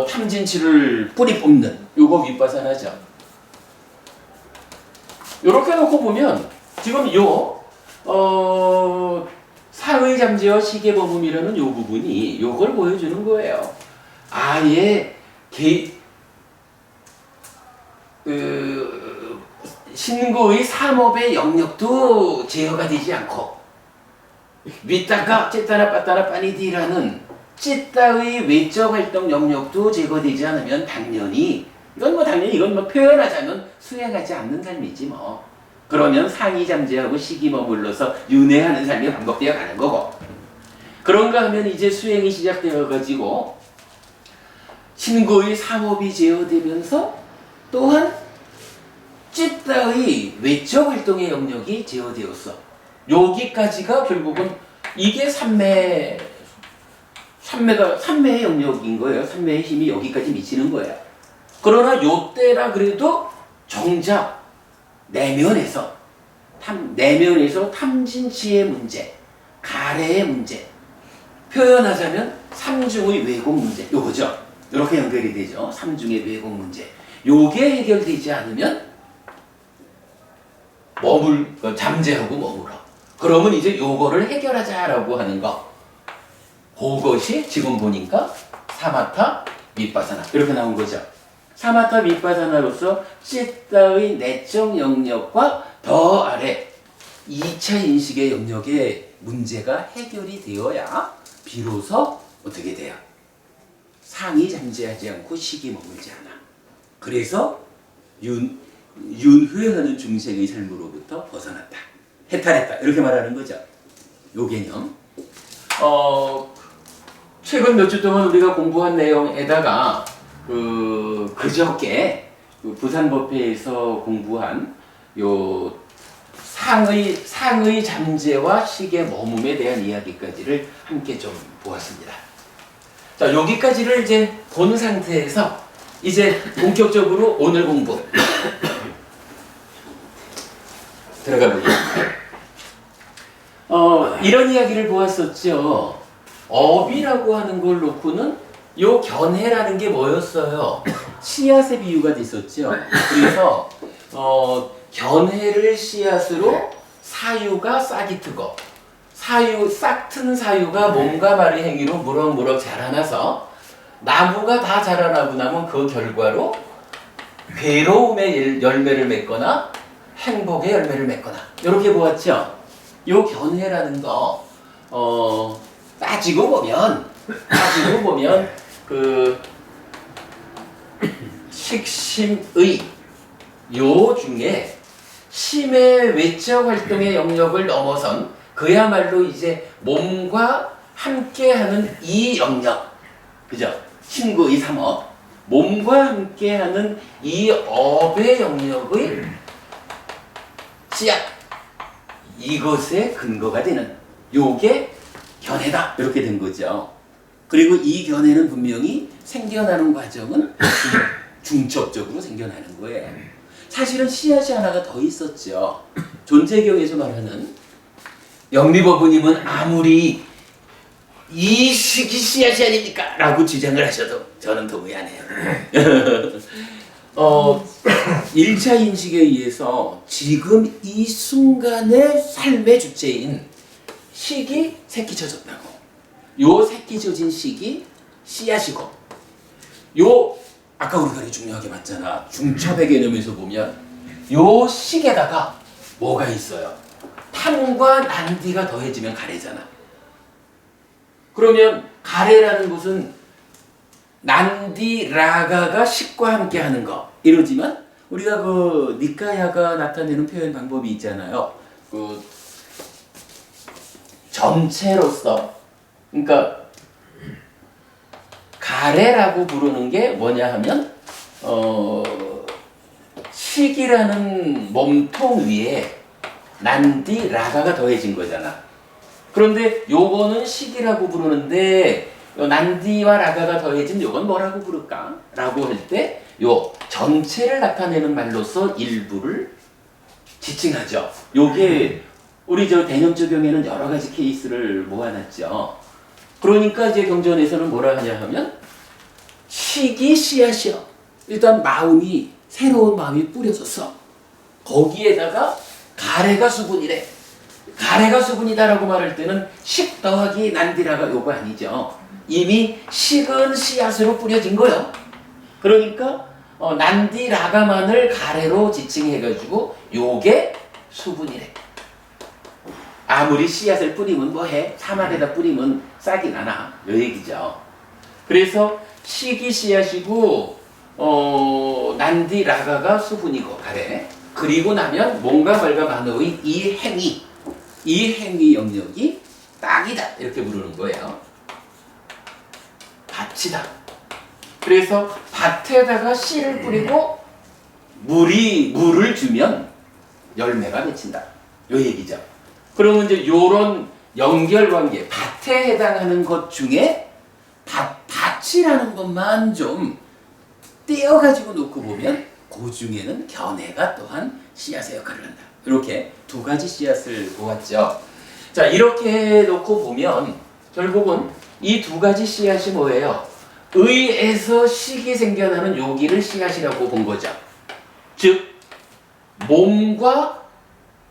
탐진치를 뿌리 뽑는 요거 윗바사나죠. 요렇게 놓고 보면 지금 상의 잠재와 식의 머금이라는 요 부분이 요걸 보여주는 거예요. 아예 신고의 삼업의 영역도 제어가 되지 않고 윗다가 찌따나 빠따나 빠니디라는 찌따의 외적 활동 영역도 제거되지 않으면 당연히 이건 표현하자면 수행하지 않는 삶이지 뭐. 그러면 상이 잠재하고 식이 머물러서 윤회하는 삶이 반복되어 가는 거고. 그런가 하면 이제 수행이 시작되어 가지고 신고의 삼업이 제어되면서 또한 찌따의 외적 활동의 영역이 제어되었어. 여기까지가 결국은 이게 삼매의 영역인 거예요. 삼매의 힘이 여기까지 미치는 거예요. 그러나 요때라 그래도 정작 내면에서 탐진치의 문제, 가래의 문제, 표현하자면 삼중의 왜곡 문제, 요거죠. 이렇게 연결이 되죠. 삼중의 왜곡 문제. 요게 해결되지 않으면 잠재하고 머물어. 그러면 이제 요거를 해결하자라고 하는 거. 그것이 지금 보니까 사마타 윗바사나 이렇게 나온 거죠. 사마타 윗바사나로서 찌따의 내적 영역과 더 아래 2차 인식의 영역의 문제가 해결이 되어야 비로소 어떻게 돼요? 상이 잠재하지 않고 식이 머물지 않아. 그래서 윤회하는 중생의 삶으로부터 벗어났다. 해탈했다. 이렇게 말하는 거죠. 요 개념. 최근 몇 주 동안 우리가 공부한 내용에다가 그저께 부산법회에서 공부한 요 상의 잠재와 식의 머뭅에 대한 이야기까지를 함께 좀 보았습니다. 자, 여기까지를 이제 본 상태에서 이제 본격적으로 오늘 공부 들어가 보겠습니다. 이런 이야기를 보았었죠. 업이라고 하는 걸 놓고는 요 견해라는 게 뭐였어요? 씨앗의 비유가 됐었죠. 그래서 견해를 씨앗으로 사유가 싹이 트고 싹 튼 사유가 몸과 말의 행위로 무럭무럭 자라나서 나무가 다 자라나고 나면 그 결과로 괴로움의 열매를 맺거나 행복의 열매를 맺거나 이렇게 보았죠. 요 견해라는 거 따지고 보면 그 식심의 요 중에 심의 외적 활동의 영역을 넘어선 그야말로 이제 몸과 함께하는 이 영역, 그죠? 신구의 삼업, 몸과 함께하는 이 업의 영역의 씨앗, 이것의 근거가 되는 요게 견해다 이렇게 된 거죠. 그리고 이 견해는 분명히 생겨나는 과정은 중첩적으로 생겨나는 거예요. 사실은 씨앗이 하나가 더 있었죠. 존재경에서 말하는 영미법부님은 아무리 이 시기 씨앗이 아닙니까? 라고 주장을 하셔도 저는 동의하네요. 1차 인식에 의해서 지금 이 순간의 삶의 주체인 식이 새끼 젖었다고. 요 새끼 젖은 식이 씨앗이고, 요 아까 우리가 중요하게 봤잖아. 중첩의 개념에서 보면 요 식에다가 뭐가 있어요? 탐과 난디가 더해지면 가래잖아. 그러면 가래라는 것은 난디 라가가 식과 함께 하는 거 이러지만 우리가 그 니카야가 나타내는 표현 방법이 있잖아요. 그 전체로서, 그러니까 가래라고 부르는 게 뭐냐 하면 식이라는 몸통 위에 난디 라가가 더해진 거잖아. 그런데 요거는 식이라고 부르는데 난디와 라가가 더해진 요건 뭐라고 부를까? 라고 할 때 요 전체를 나타내는 말로서 일부를 지칭하죠. 요게 우리 저 대념조경에는 여러 가지 케이스를 모아놨죠. 그러니까 이제 경전에서는 뭐라 하냐 하면 식이 씨앗이요. 일단 마음이 새로운 마음이 뿌려졌어. 거기에다가 가래가 수분이래. 가래가 수분이다라고 말할 때는 식 더하기 난디라가 요거 아니죠. 이미 식은 씨앗으로 뿌려진 거요. 그러니까 난디라가만을 가래로 지칭해가지고 요게 수분이래. 아무리 씨앗을 뿌리면 뭐해? 사막에다 뿌리면 싹이 나나? 요 얘기죠. 그래서 식이 씨앗이고 난디라가가 수분이고 가래. 그리고 나면 뭔가 말과 만호의 이 행위 영역이 땅이다 이렇게 부르는 거예요. 밭이다. 그래서 밭에다가 씨를 뿌리고 물을 주면 열매가 맺힌다. 요 얘기죠. 그러면 이제 요런 연결관계, 밭에 해당하는 것 중에 밭이라는 것만 좀 떼어가지고 놓고 보면 그 중에는 견해가 또한 씨앗의 역할을 한다. 이렇게 두 가지 씨앗을 보았죠. 자, 이렇게 놓고 보면 결국은 이 두 가지 씨앗이 뭐예요? 의에서 식이 생겨나는 요기를 씨앗이라고 본 거죠. 즉 몸과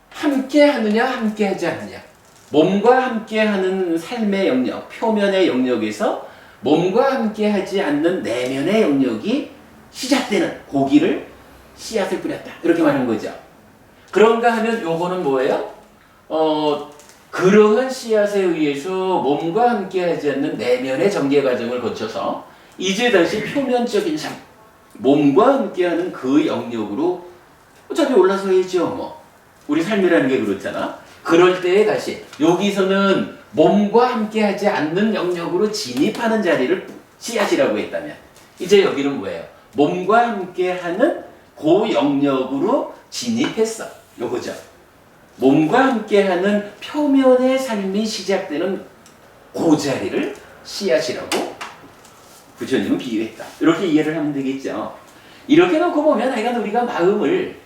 함께 하느냐 함께 하지 않느냐. 몸과 함께 하는 삶의 영역, 표면의 영역에서 몸과 함께 하지 않는 내면의 영역이 시작되는 고기를 씨앗을 뿌렸다. 이렇게 말하는 거죠. 그런가 하면 요거는 뭐예요? 그러한 씨앗에 의해서 몸과 함께 하지 않는 내면의 전개 과정을 거쳐서 이제 다시 표면적인 삶, 몸과 함께하는 그 영역으로 어차피 올라서야죠. 뭐 우리 삶이라는 게 그렇잖아. 그럴 때에 다시 여기서는 몸과 함께하지 않는 영역으로 진입하는 자리를 씨앗이라고 했다면 이제 여기는 뭐예요? 몸과 함께하는 그 영역으로 진입했어. 요거죠. 몸과 함께하는 표면의 삶이 시작되는 그 자리를 씨앗이라고 부처님은 비유했다. 이렇게 이해를 하면 되겠죠. 이렇게 놓고 보면 하여간 우리가 마음을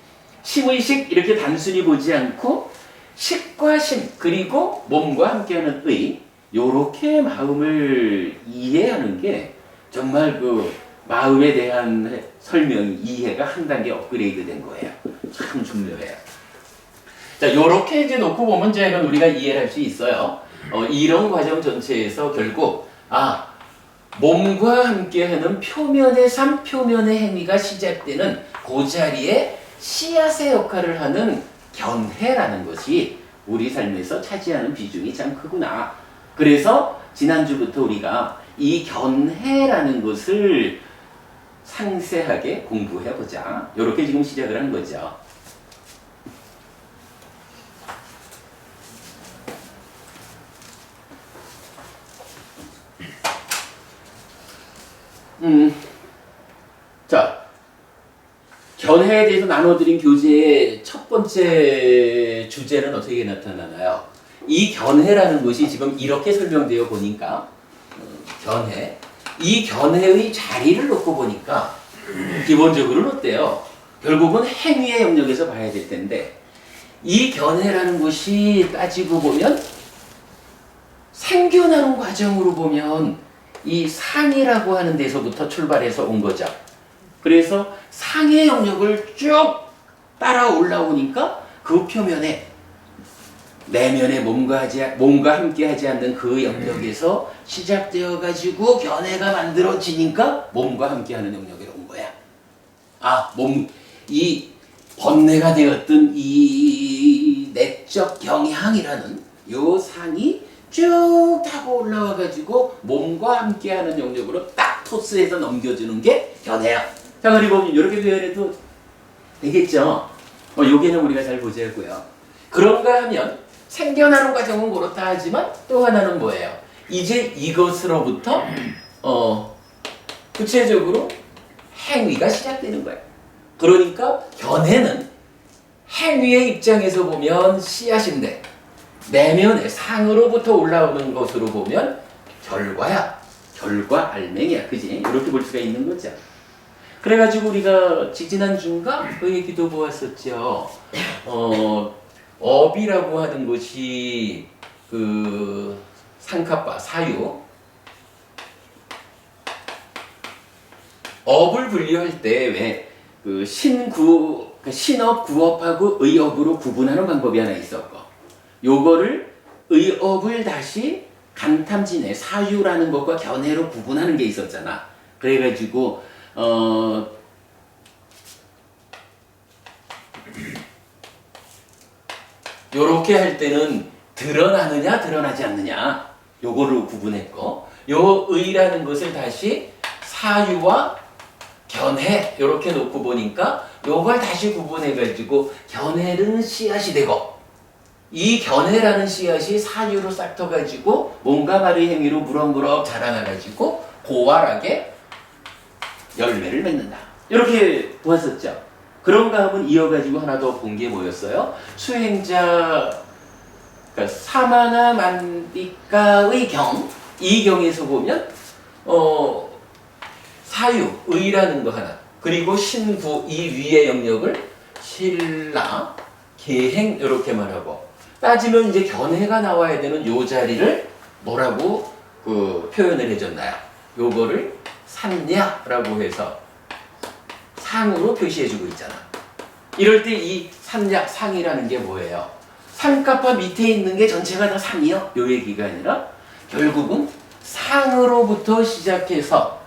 심의 식 이렇게 단순히 보지 않고 식과 심 그리고 몸과 함께하는 의 요렇게 마음을 이해하는 게 정말 그 마음에 대한 설명 이해가 한 단계 업그레이드 된 거예요. 참 중요해요. 자, 요렇게 이제 놓고 보면 이제 우리가 이해를 할 수 있어요. 이런 과정 전체에서 결국 몸과 함께하는 표면의 삶, 표면의 행위가 시작되는 그 자리에 씨앗의 역할을 하는 견해라는 것이 우리 삶에서 차지하는 비중이 참 크구나. 그래서 지난주부터 우리가 이 견해라는 것을 상세하게 공부해보자. 이렇게 지금 시작을 한 거죠. 자, 견해에 대해서 나눠드린 교재의 첫 번째 주제는 어떻게 나타나나요? 이 견해라는 것이 지금 이렇게 설명되어 보니까 견해, 이 견해의 자리를 놓고 보니까 기본적으로는 어때요? 결국은 행위의 영역에서 봐야 될 텐데 이 견해라는 것이 따지고 보면 생겨나는 과정으로 보면 이 상이라고 하는 데서부터 출발해서 온 거죠. 그래서 상의 영역을 쭉 따라 올라오니까 그 표면에 내면에 몸과 함께 하지 않는 그 영역에서 시작되어 가지고 견해가 만들어지니까 몸과 함께 하는 영역으로 온 거야. 이 번뇌가 되었던 이 내적 경향이라는 요 상이 쭉 타고 올라와 가지고 몸과 함께 하는 영역으로 딱 토스해서 넘겨주는 게 견해야. 자, 그리고 이렇게 표현해도 되겠죠. 요게는 우리가 잘 보자고요. 그런가 하면 생겨나는 과정은 그렇다 하지만 또 하나는 뭐예요? 이제 이것으로부터 구체적으로 행위가 시작되는 거예요. 그러니까 견해는 행위의 입장에서 보면 씨앗인데 내면의 상으로부터 올라오는 것으로 보면 결과야. 결과 알맹이야. 그지? 이렇게 볼 수가 있는 거죠. 그래가지고 우리가 지지난주인가 그 얘기도 보았었죠. 업이라고 하는 것이 그 상카파, 사유. 업을 분류할 때 왜 그 신업, 구업하고 의업으로 구분하는 방법이 하나 있었고, 요거를 의업을 다시 간탐진해 사유라는 것과 견해로 구분하는 게 있었잖아. 그래가지고 요렇게 할 때는 드러나느냐 드러나지 않느냐 요거를 구분했고, 요 의라는 것을 다시 사유와 견해 요렇게 놓고 보니까 요걸 다시 구분해 가지고 견해는 씨앗이 되고 이 견해라는 씨앗이 사유로 싹터 가지고 몸과 발의 행위로 무럭무럭 자라나 가지고 고활하게 열매를 맺는다. 이렇게 보았었죠. 그런가 하면 이어가지고 하나 더 본 게 뭐였어요? 수행자, 그러니까 사마나 만비가의 경, 이 경에서 보면 사유, 의라는 거 하나, 그리고 신구, 이 위의 영역을 신라, 계행 이렇게 말하고, 따지면 이제 견해가 나와야 되는 요 자리를 뭐라고 표현을 해줬나요? 요거를 산야라고 해서 상으로 표시해주고 있잖아. 이럴 때 이 산야, 상이라는 게 뭐예요? 상가파 밑에 있는 게 전체가 다 상이요? 요 얘기가 아니라 결국은 상으로부터 시작해서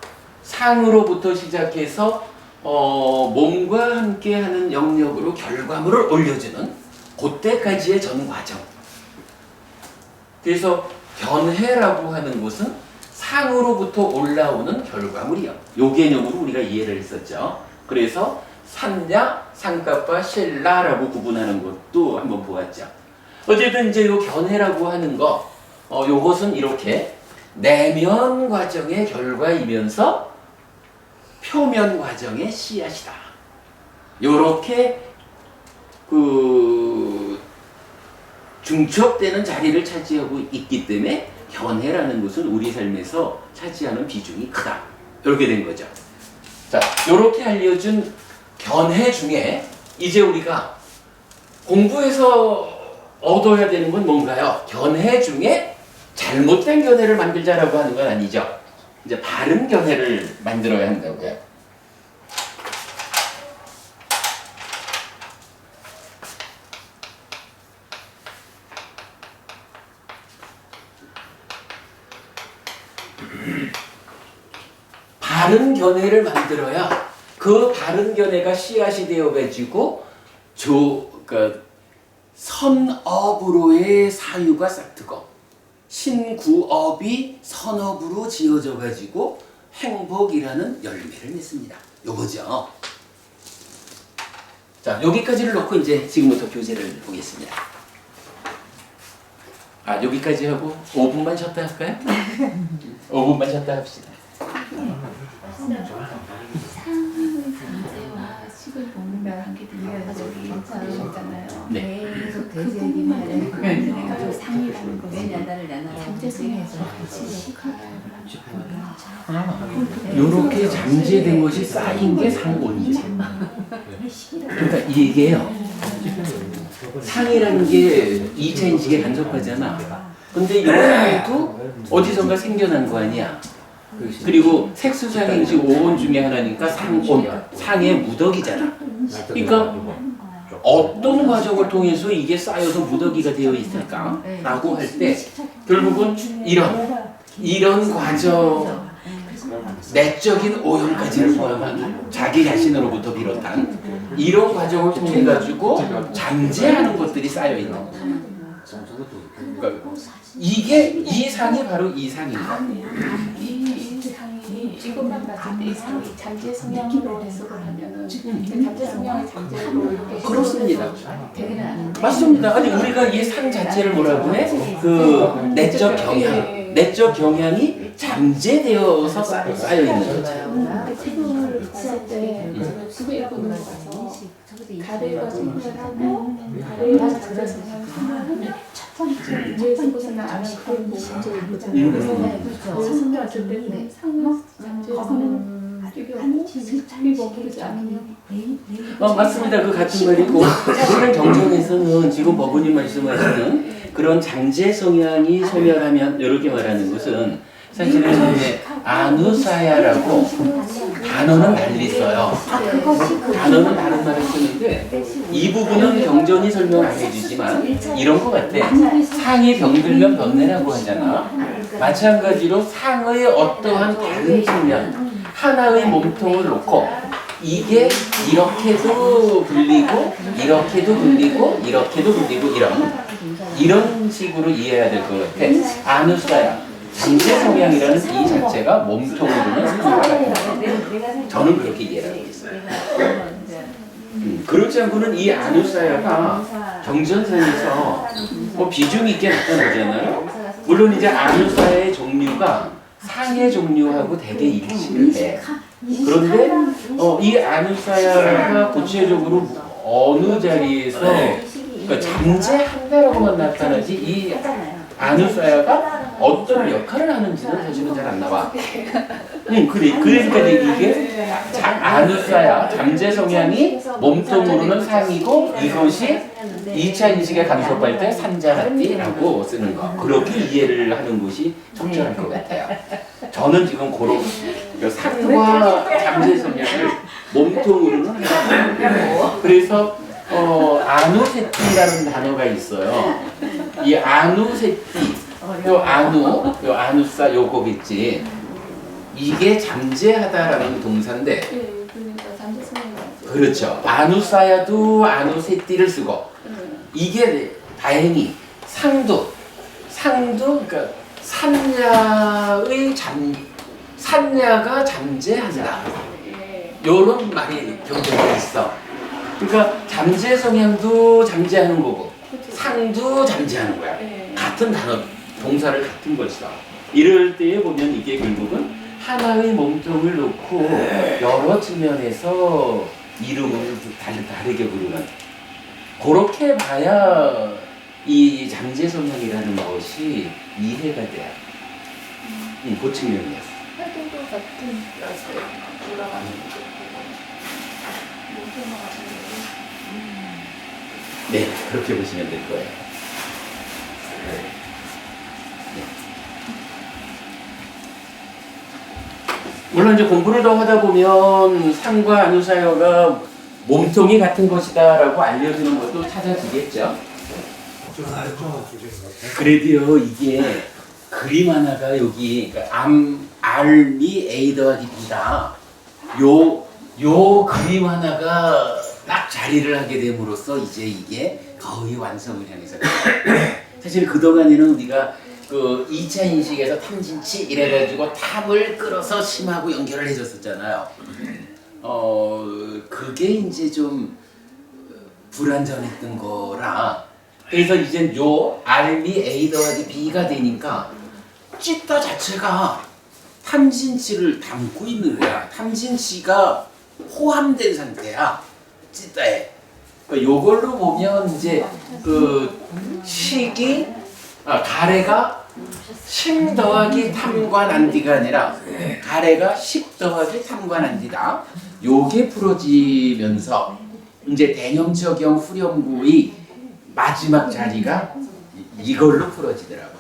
몸과 함께하는 영역으로 결과물을 올려주는 그때까지의 전 과정. 그래서 견해라고 하는 것은 상으로부터 올라오는 결과물이요. 요 개념으로 우리가 이해를 했었죠. 그래서 산야, 상가파, 신라라고 구분하는 것도 한번 보았죠. 어쨌든 이제 요 견해라고 하는 거, 요것은 이렇게 내면 과정의 결과이면서 표면 과정의 씨앗이다. 요렇게 중첩되는 자리를 차지하고 있기 때문에 견해라는 것은 우리 삶에서 차지하는 비중이 크다. 이렇게 된 거죠. 자, 요렇게 알려준 견해 중에 이제 우리가 공부해서 얻어야 되는 건 뭔가요? 견해 중에 잘못된 견해를 만들자라고 하는 건 아니죠. 이제 바른 견해를 만들어야 한다고요. 바른 견해를 만들어야 그 바른 견해가 씨앗이 되어가지고 그러니까 선업으로의 사유가 싹트고 신구업이 선업으로 지어져 가지고 행복이라는 열매를 맺습니다. 요거죠. 자, 여기까지를 놓고 이제 지금부터 교재를 보겠습니다. 여기까지 하고 5분만 쉬었다 할까요? 5분만 쉬었다 합시다. 상은 존재와 식을 보는 분별한 게 저기 있었잖아요. 네. 계속 그 부분만 때문에 네. 내가 그 상이라는 것을 잠재성에서 같이 요렇게 잠재된 것이 쌓인 게 상온이죠. 그러니까 이게요. 상이라는 게 2차 인식에 간접하잖아. 근데 이 상도 어디선가 생겨난 거 아니야. 그리고 색수상 인식 5원 중에 하나니까 상온, 상의 무더기잖아. 그러니까 어떤 과정을 통해서 이게 쌓여서 무더기가 되어 있을까? 라고 할 때 결국은 이런 과정, 내적인 오염까지를 포함한 자기 자신으로부터 비롯한 이런 과정을 통해 가지고 잠재하는 것들이 쌓여 있는 거죠. 그러니까 이 상이 바로 이 상입니다. 이 상이 이것만 봤을 때 이 상이 잠재 성향으로 해석을 하면은 잠재 성향의 잠재로 이렇게 그렇습니다. 되기는 않는데 맞습니다. 아니 우리가 이 상 자체를 뭐라고 해? 그 내적 경향이 잠재되어서 쌓여 있는 거죠. 책을 봤을 때 집에 일본으로 가서 가래가 성별하고 가래가 잠재 성향을 성별하면 첫 번째 위에서 벗어나 안을 가고 성별할 때는 상은 잠재 성향 그리고 그러지 않으면 맞습니다. 그 같은 말이고 사실은 경전에서는 지금 법원님 말씀하시는 그런 잠재 성향이 소멸하면 이렇게 말하는 것은 사실은 이제 아누사야라고 단어는 달리 써요. 단어는 다른 말을 쓰는데 이 부분은 경전이 설명 안 해주지만 이런 것 같아. 상이 병들면 변내라고 하잖아. 마찬가지로 상의 어떠한 다른 측면 하나의 몸통을 놓고 이게 이렇게도 불리고 이렇게도 불리고 이렇게도 불리고 이런 식으로 이해해야 될 것 같아. 아누사야 잠재 성향이라는 이 자체가 몸통으로는 상과 같은 거. 저는 그렇게 이해하고 있어요. 그렇지 않고는 이 아누사야가 경전상에서 뭐 비중 있게 나타나잖아요. 물론 이제 아누사야의 종류가 상의 종류하고 되게 일치를 해. 그런데 이 아누사야가 구체적으로 어느 자리에서 그러니까 잠재한다라고만 나타나지 이 아누사야가 어떤 역할을 하는지는 사실은 잘 안 나와. 그러니까 이게 아누사야 잠재 성향이 몸통으로는 상이고 이것이 2차 인식에 간섭할 때 산자라띠라고 쓰는 거. 그렇게 이해를 하는 것이 적절할 것 같아요. 저는 지금 그런 상과 잠재 성향을 몸통으로는 하는 그래서 아누세띠라는 단어가 있어요. 이 아누세띠 요 아누사 요거겠지. 이게 잠재하다라는 동사인데 그러니까 잠재 성향이 그렇죠. 아누사야도 아누세띠를 쓰고 이게 다행히 상도 그러니까 산야가 잠재한다. 요런 말이 경전에 있어. 그러니까 잠재 성향도 잠재하는 거고 상도 잠재하는 거야. 같은 단어, 동사를 같은 것이다. 이럴 때에 보면 이게 결국은 하나의 몸통을 놓고 여러 측면에서 이름을 다르게 부르는 그렇게 봐야 이 잠재 성향이라는 것이 이해가 돼요. 그 측면이에요. 활동도 같은 올라가는 네, 그렇게 보시면 될 거예요. 물론 이제 공부를 더 하다 보면 상과 아누사야가 몸통이 같은 것이다라고 알려주는 것도 찾아지겠죠. 그래도요 이게 그림 하나가 여기 그러니까 알미 A 더하기 B다. 요 그림 하나가 딱 자리를 하게 됨으로써 이제 이게 거의 완성을 향해서 사실 그동안에는 우리가 그 2차 인식에서 탐진치 이래가지고 탐을 끌어서 심하고 연결을 해줬었잖아요. 그게 이제 좀 불완전했던 거라 그래서 이제 요 R이 A 더하기 B가 되니까 찌따 자체가 탐진치를 담고 있는 거야. 탐진치가 포함된 상태야. 찌다해. 그러니까 요걸로 보면 이제 그 식이 가래가 심 더하기 탐관한디가 아니라 가래가 식 더하기 탐관한디다. 요게 풀어지면서 이제 대념적용 후렴구의 마지막 자리가 이걸로 풀어지더라고.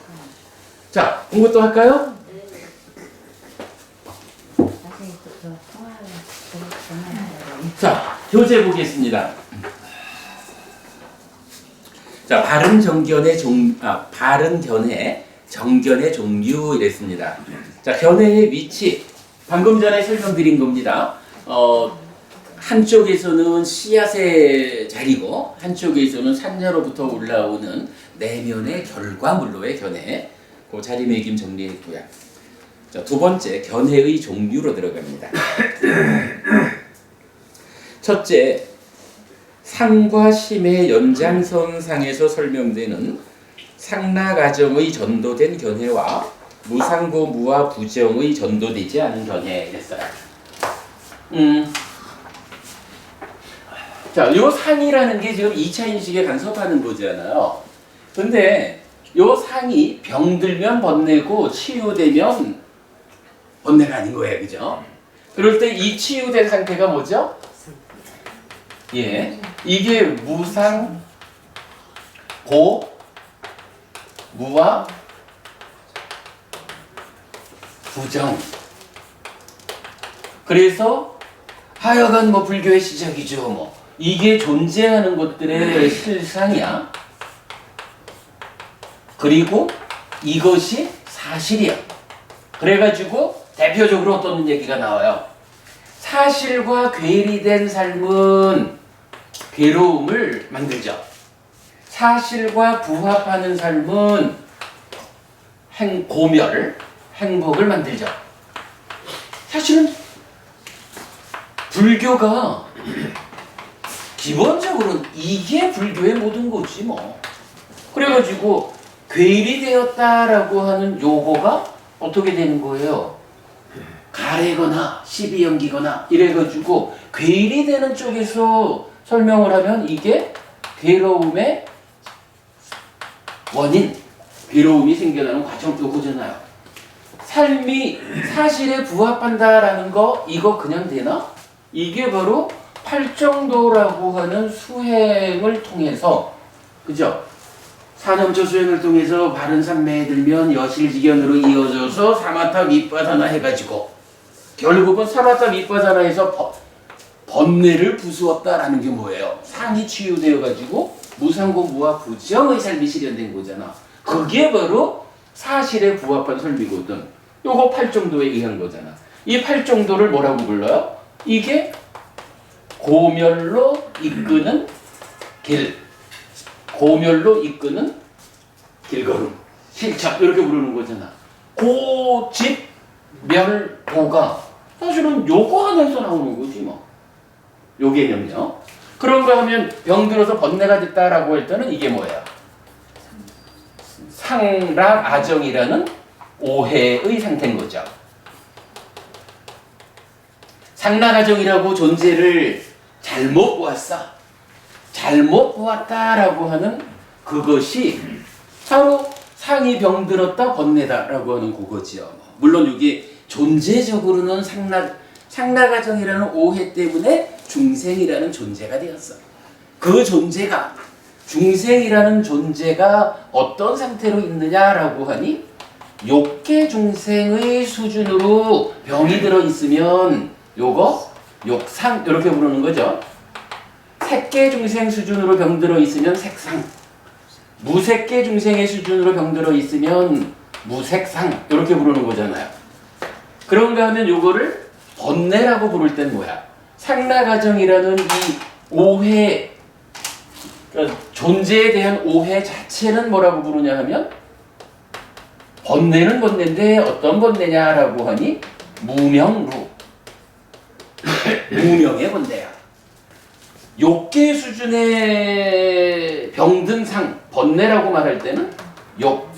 자, 공부 또 할까요? 자, 교재 보겠습니다. 자, 바른 견해, 정견의 종류 이랬습니다. 자, 견해의 위치. 방금 전에 설명드린 겁니다. 한쪽에서는 씨앗의 자리고 한쪽에서는 산자로부터 올라오는 내면의 결과물로의 견해. 그 자리매김 정리했고요. 자, 두 번째 견해의 종류로 들어갑니다. 첫째, 상과 심의 연장선상에서 설명되는 상나가정의 전도된 견해와 무상고 무와 부정의 전도되지 않은 견해였어요. 자, 요 상이라는 게 지금 2차 인식에 간섭하는 거잖아요. 근데 요 상이 병들면 번뇌고 치유되면 번뇌가 아닌 거예요. 그죠? 그럴 때 이 치유된 상태가 뭐죠? 예, 이게 무상, 고, 무와 부정. 그래서 하여간 뭐 불교의 시작이죠. 뭐 이게 존재하는 것들의 실상이야. 그리고 이것이 사실이야. 그래가지고 대표적으로 어떤 얘기가 나와요. 사실과 괴리된 삶은 괴로움을 만들죠. 사실과 부합하는 삶은 고멸, 행복을 만들죠. 사실은 불교가 기본적으로는 이게 불교의 모든 거지 뭐. 그래가지고 괴리되었다라고 하는 요거가 어떻게 되는 거예요? 가래거나 시비연기거나 이래가지고 괴리되는 쪽에서 설명을 하면 이게 괴로움의 원인, 괴로움이 생겨나는 과정 요거잖아요. 삶이 사실에 부합한다라는 거 이거 그냥 되나? 이게 바로 팔정도라고 하는 수행을 통해서, 그죠? 사념조 수행을 통해서 바른 삼매에 들면 여실지견으로 이어져서 사마타 밑바다나 해가지고 결국은 사마타 밑바다나에서 번뇌를 부수었다라는 게 뭐예요? 상이 치유되어가지고 무상고 무와 부정의 삶이 실현된 거잖아. 그게 바로 사실에 부합한 삶이거든. 요거 팔정도에 의한 거잖아. 이 팔정도를 뭐라고 불러요? 이게 고멸로 이끄는 길, 고멸로 이끄는 길걸음, 실착 이렇게 부르는 거잖아. 고집, 멸, 고가 사실은 요거 하나에서 나오는 거지 뭐. 요 개념이요. 그런가 하면 병들어서 번뇌가 됐다라고 할 때는 이게 뭐예요? 상락 아정이라는 오해의 상태인 거죠. 상락아정이라고 존재를 잘못 보았어. 잘못 보았다라고 하는 그것이 바로 상이 병들었다 번뇌다라고 하는 그거지요. 물론 이게 존재적으로는 상락아정이라는 오해 때문에 중생이라는 존재가 되었어. 그 존재가 중생이라는 존재가 어떤 상태로 있느냐라고 하니 욕계 중생의 수준으로 병이 들어 있으면 요거 욕상 이렇게 부르는 거죠. 색계 중생 수준으로 병들어 있으면 색상, 무색계 중생의 수준으로 병들어 있으면 무색상 이렇게 부르는 거잖아요. 그런가 하면 요거를 번뇌라고 부를 땐 뭐야? 상락아정이라는 이 오해, 그러니까 존재에 대한 오해 자체는 뭐라고 부르냐 하면 번뇌는 번뇌인데 어떤 번뇌냐라고 하니 무명루, 무명의 번뇌야. 욕계 수준의 병든 상, 번뇌라고 말할 때는 욕,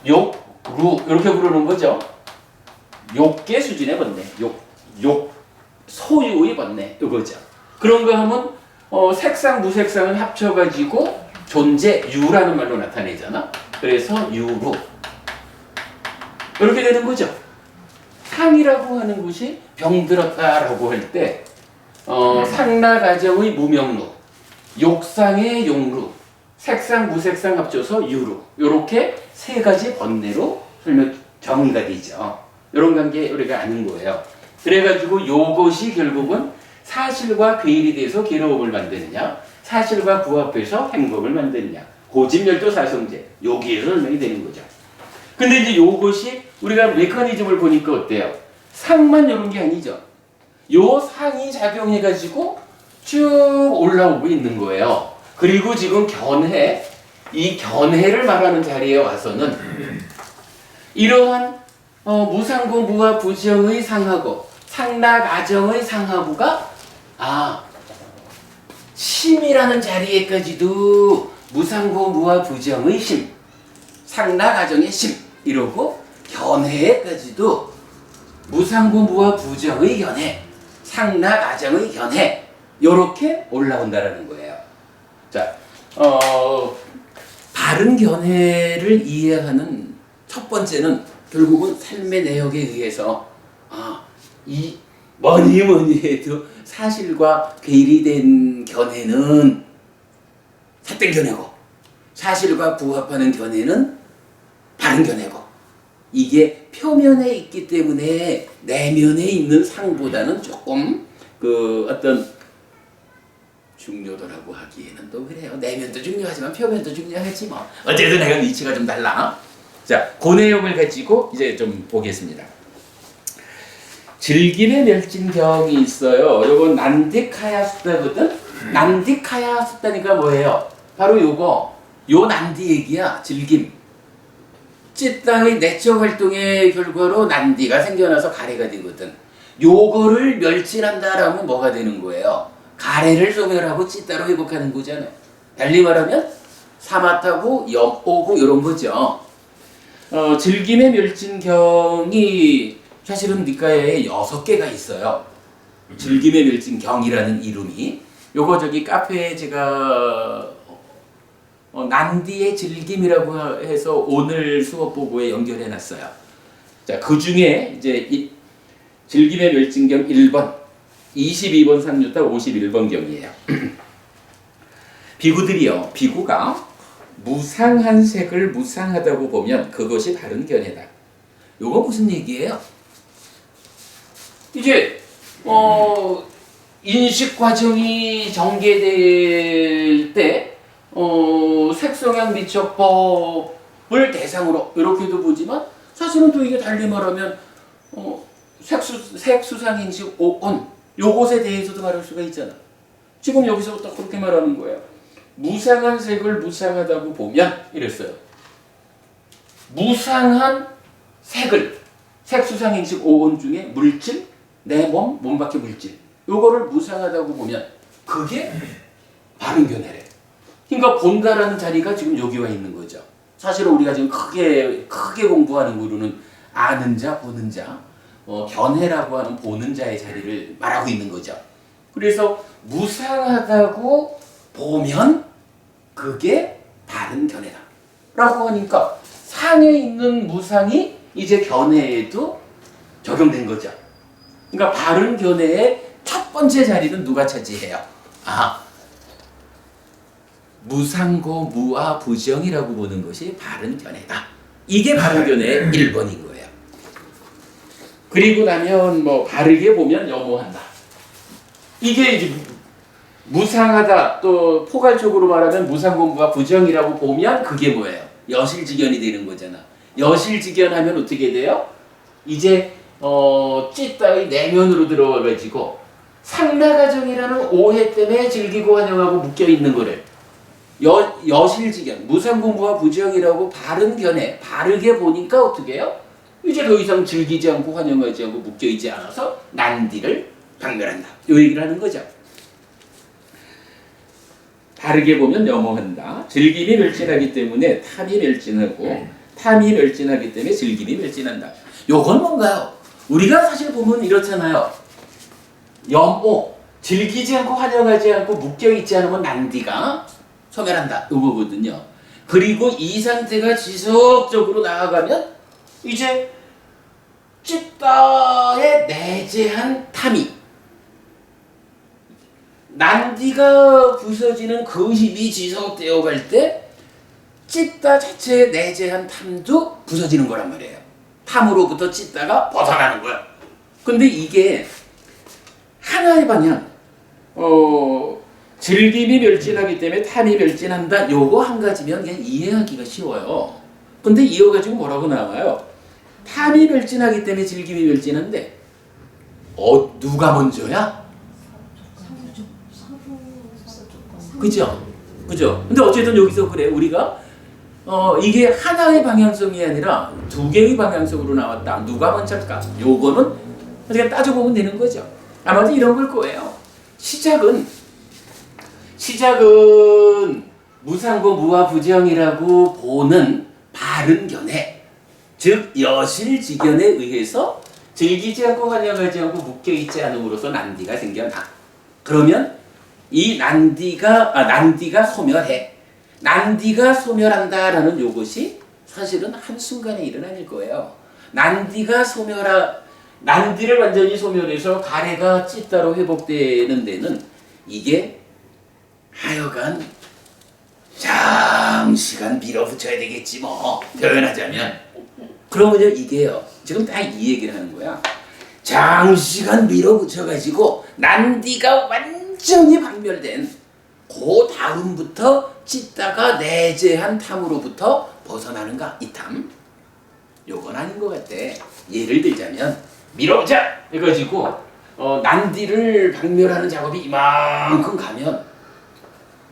루 이렇게 부르는 거죠. 욕계 수준의 번뇌, 욕 소유의 번뇌 이거죠. 그런가 하면 색상, 무색상을 합쳐가지고 존재, 유라는 말로 나타내잖아. 그래서 유루. 이렇게 되는 거죠. 상이라고 하는 것이 병들었다라고 할 때 상나가정의 무명루, 욕상의 용루, 색상, 무색상 합쳐서 유루. 이렇게 세 가지 번뇌로 정의가 되죠. 이런 관계 우리가 아는 거예요. 그래가지고 이것이 결국은 사실과 괴일이 돼서 괴로움을 만드느냐, 사실과 부합해서 행복을 만드느냐, 고집열도사성제, 여기에서 설명이 되는 거죠. 근데 이제 이것이 우리가 메커니즘을 보니까 어때요? 상만 이런 게 아니죠. 요 상이 작용해가지고 쭉 올라오고 있는 거예요. 그리고 지금 견해, 이 견해를 말하는 자리에 와서는 이러한 무상고 무와 부정의 상하고 상락아정의 상하고가 심이라는 자리에까지도 무상고 무와 부정의 심, 상락아정의 심 이러고 견해에까지도 무상고 무와 부정의 견해, 상락아정의 견해 요렇게 올라온다라는 거예요. 자, 바른 견해를 이해하는 첫 번째는 결국은 삶의 내역에 의해서 이 뭐니 해도 사실과 괴리된 견해는 삿된 견해고 사실과 부합하는 견해는 바른 견해고 이게 표면에 있기 때문에 내면에 있는 상보다는 조금 어떤 중요도라고 하기에는 또 그래요. 내면도 중요하지만 표면도 중요하지 뭐. 어쨌든 내가 위치가 좀 달라. 자, 그 내용을 가지고 이제 좀 보겠습니다. 즐김의 멸진경이 있어요. 요건 난디카야 숫다거든. 난디카야 숫다니까 뭐예요? 바로 요거. 요 난디 얘기야. 즐김. 찌땅의 내적 활동의 결과로 난디가 생겨나서 가래가 되거든. 요거를 멸진한다라면 뭐가 되는 거예요? 가래를 소멸하고 찌따로 회복하는 거잖아. 달리 말하면 사마타고 염오고 이런 거죠. 즐김의 멸진경이 사실은 니까야에 6개가 있어요. 즐김의 멸진경이라는 이름이. 요거 저기 카페에 제가 난디의 즐김이라고 해서 오늘 수업 보고에 연결해 놨어요. 자, 그 중에 이제 즐김의 멸진경 1번, 22번 상류타 51번 경이에요. 비구들이요. 비구가 무상한 색을 무상하다고 보면 그것이 바른 견해다. 요거 무슨 얘기예요? 이제 인식 과정이 전개될 때 색성향 미적법을 대상으로 이렇게도 보지만 사실은 또 이게 달리 말하면 색수상인식 5온 요것에 대해서도 말할 수가 있잖아. 지금 여기서부터 그렇게 말하는 거예요. 무상한 색을 무상하다고 보면 이랬어요. 무상한 색을 색수상인식 5온 중에 물질, 내 몸 밖의 물질 요거를 무상하다고 보면 그게 바른 견해래. 그러니까 본다라는 자리가 지금 여기 와 있는 거죠. 사실은 우리가 지금 크게 공부하는 거로는 아는 자, 보는 자, 견해라고 하는 보는 자의 자리를 말하고 있는 거죠. 그래서 무상하다고 보면 그게 바른 견해다 라고 하니까 상에 있는 무상이 이제 견해에도 적용된 거죠. 그러니까 바른 견해의 첫 번째 자리는 누가 차지해요? 무상고 무아 부정이라고 보는 것이 바른 견해다. 이게 바른 견해의 1번인 거예요. 그리고 나면 바르게 보면 염오한다. 이게 이제 무상하다, 또 포괄적으로 말하면 무상고 무아 부정이라고 보면 그게 뭐예요? 여실직연이 되는 거잖아. 여실직연하면 어떻게 돼요? 이제 찌따의 내면으로 들어와가지고 상나가정이라는 오해 때문에 즐기고 환영하고 묶여있는 거를 여실직연, 무상공부와 부정이라고 바른 견해, 바르게 보니까 어떻게 해요? 이제 더 이상 즐기지 않고 환영하지 않고 묶여있지 않아서 난디를 박멸한다. 이 얘기를 하는 거죠. 바르게 보면 염오한다. 즐김이 멸진하기 때문에 탐이 멸진하고 탐이 멸진하기 때문에 즐김이 멸진한다. 요건 뭔가요? 우리가 사실 보면 이렇잖아요. 염오, 즐기지 않고 환영하지 않고 묶여있지 않으면 난디가 소멸한다. 이거거든요. 그리고 이 상태가 지속적으로 나아가면 이제 찌따에 내재한 탐이, 난디가 부서지는 그 힘이 지속되어 갈 때 찌따 자체에 내재한 탐도 부서지는 거란 말이에요. 탐으로부터 찌따가 벗어나는 거야. 근데 이게 하나의 방향, 즐김이 멸진하기 때문에 탐이 멸진한다. 요거 한 가지면 그냥 이해하기가 쉬워요. 근데 이어가지고 뭐라고 나와요? 탐이 멸진하기 때문에 즐김이 멸진한데 누가 먼저야? 그죠? 그죠? 근데 어쨌든 여기서 그래. 우리가 이게 하나의 방향성이 아니라 두 개의 방향성으로 나왔다. 누가 먼저일까? 요거는 그냥 따져보면 되는 거죠. 아마도 이런 걸 거예요. 시작은 무상고 무아부정이라고 보는 바른 견해, 즉 여실직견에 의해서 즐기지 않고 환영하지 않고 묶여있지 않음으로써 난디가 생겨나. 그러면 이 난디가 소멸해. 난디가 소멸한다라는 요것이 사실은 한순간의 일은 아닐 거예요. 난디를 완전히 소멸해서 가래가 찌따로 회복되는 데는 이게 하여간 장시간 밀어붙여야 되겠지 뭐, 표현하자면. 그러면요 이게요 지금 다 이 얘기를 하는 거야. 장시간 밀어붙여가지고 난디가 완전히 박멸된 그 다음부터 찌따가 내재한 탐으로부터 벗어나는가? 이 탐? 요건 아닌 것 같아. 예를 들자면 밀어보자 해가지고 난디를 박멸하는 작업이 이만큼 가면,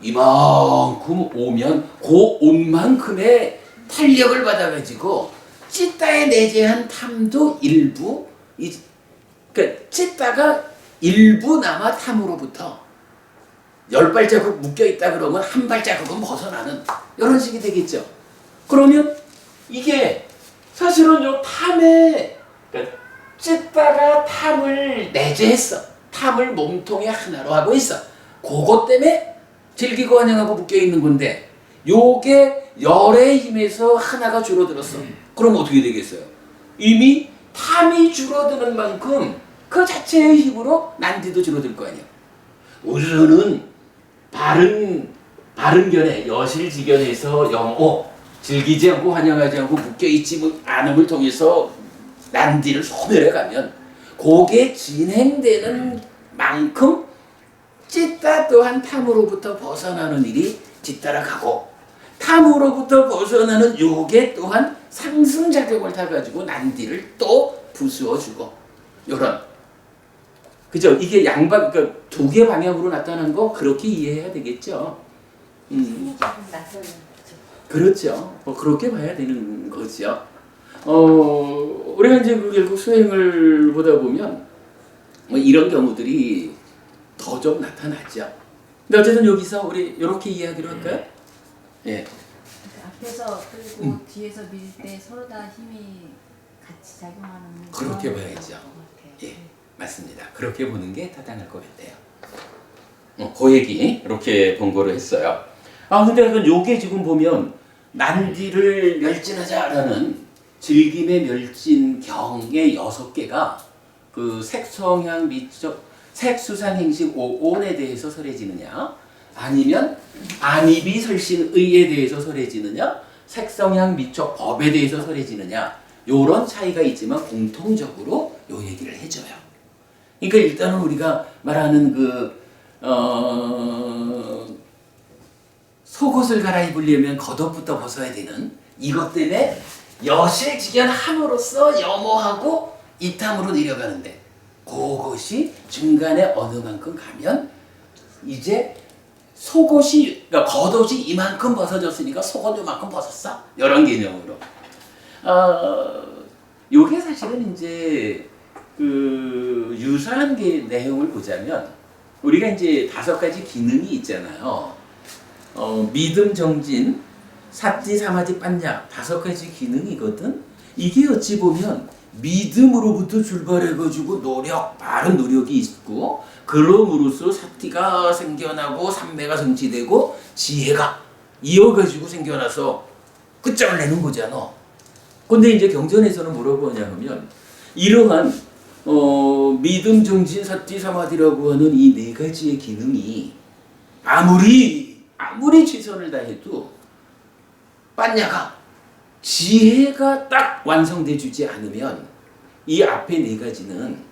이만큼 오면 그 온 만큼의 탄력을 받아가지고 찌따에 내재한 탐도 일부, 그러니까 찌따가 일부나마 탐으로부터 10발자국 묶여있다 그러면 한 발자국은 벗어나는 이런 식이 되겠죠. 그러면 이게 사실은 요 탐에, 그러니까 찌따가 탐을 내재했어. 탐을 몸통의 하나로 하고 있어. 그것 때문에 즐기고 환영하고 묶여있는 건데 요게 열의 힘에서 하나가 줄어들었어. 그럼 어떻게 되겠어요? 이미 탐이 줄어드는 만큼 그 자체의 힘으로 난디도 줄어들 거 아니야. 우선은 바른 견해, 여실직견에서 영오, 즐기지 않고 환영하지 않고 묶여있지 않음을 통해서 난디를 소멸해 가면 그게 진행되는 만큼 찌따 또한 탐으로부터 벗어나는 일이 뒤따라 가고, 탐으로부터 벗어나는 요게 또한 상승작용을 타가지고 난디를 또 부수어주고, 요런. 그죠? 이게 양방, 그러니까 두 개 방향으로 나타난 거 그렇게 이해해야 되겠죠. 그렇죠. 그렇게 봐야 되는 거죠. 우리가 이제 결국 수행을 보다 보면 이런 경우들이 더 좀 나타나죠. 근데 어쨌든 여기서 우리 이렇게 이야기를 할까요? 예. 앞에서 끌고 뒤에서 밀 때 서로 다 힘이 같이 작용하는. 그렇게 봐야죠. 예, 맞습니다. 그렇게 보는 게 타당할 것 같아요. 그 얘기 이렇게 본거를 했어요. 근데 요게 지금 보면 난디를 멸진하자라는 즐김의 멸진경의 6개가 그 색성향 미적 색수상행식 5온에 대해서 설해지느냐, 아니면 안입이 설신의에 대해서 설해지느냐, 색성향 미적 법에 대해서 설해지느냐, 요런 차이가 있지만 공통적으로 요 얘기를 해줘요. 그러니까 일단은 우리가 말하는 속옷을 갈아입으려면 겉옷부터 벗어야 되는 이것 때문에 여실직견함으로써 염호하고 이탐으로 내려가는데, 그것이 중간에 어느 만큼 가면 이제 속옷이, 그러니까 겉옷이 이만큼 벗어졌으니까 속옷 요만큼 벗었어, 이런 개념으로. 요게 사실은 이제 유사한 내용을 보자면 우리가 이제 5가지 기능이 있잖아요. 믿음, 정진, 사띠, 사마디, 빤냐 5가지 기능이거든. 이게 어찌 보면 믿음으로부터 출발해가지고 노력, 바른 노력이 있고, 그럼으로써 사티가 생겨나고 삼매가 성취되고 지혜가 이어가지고 생겨나서 끝장을 내는 거잖아. 근데 이제 경전에서는 뭐라고 하냐면 이러한 믿음, 정진, 사티, 사마디라고 하는 이 네 가지의 기능이 아무리 최선을 다해도 빠냐가 지혜가 딱 완성돼 주지 않으면 이 앞에 네 가지는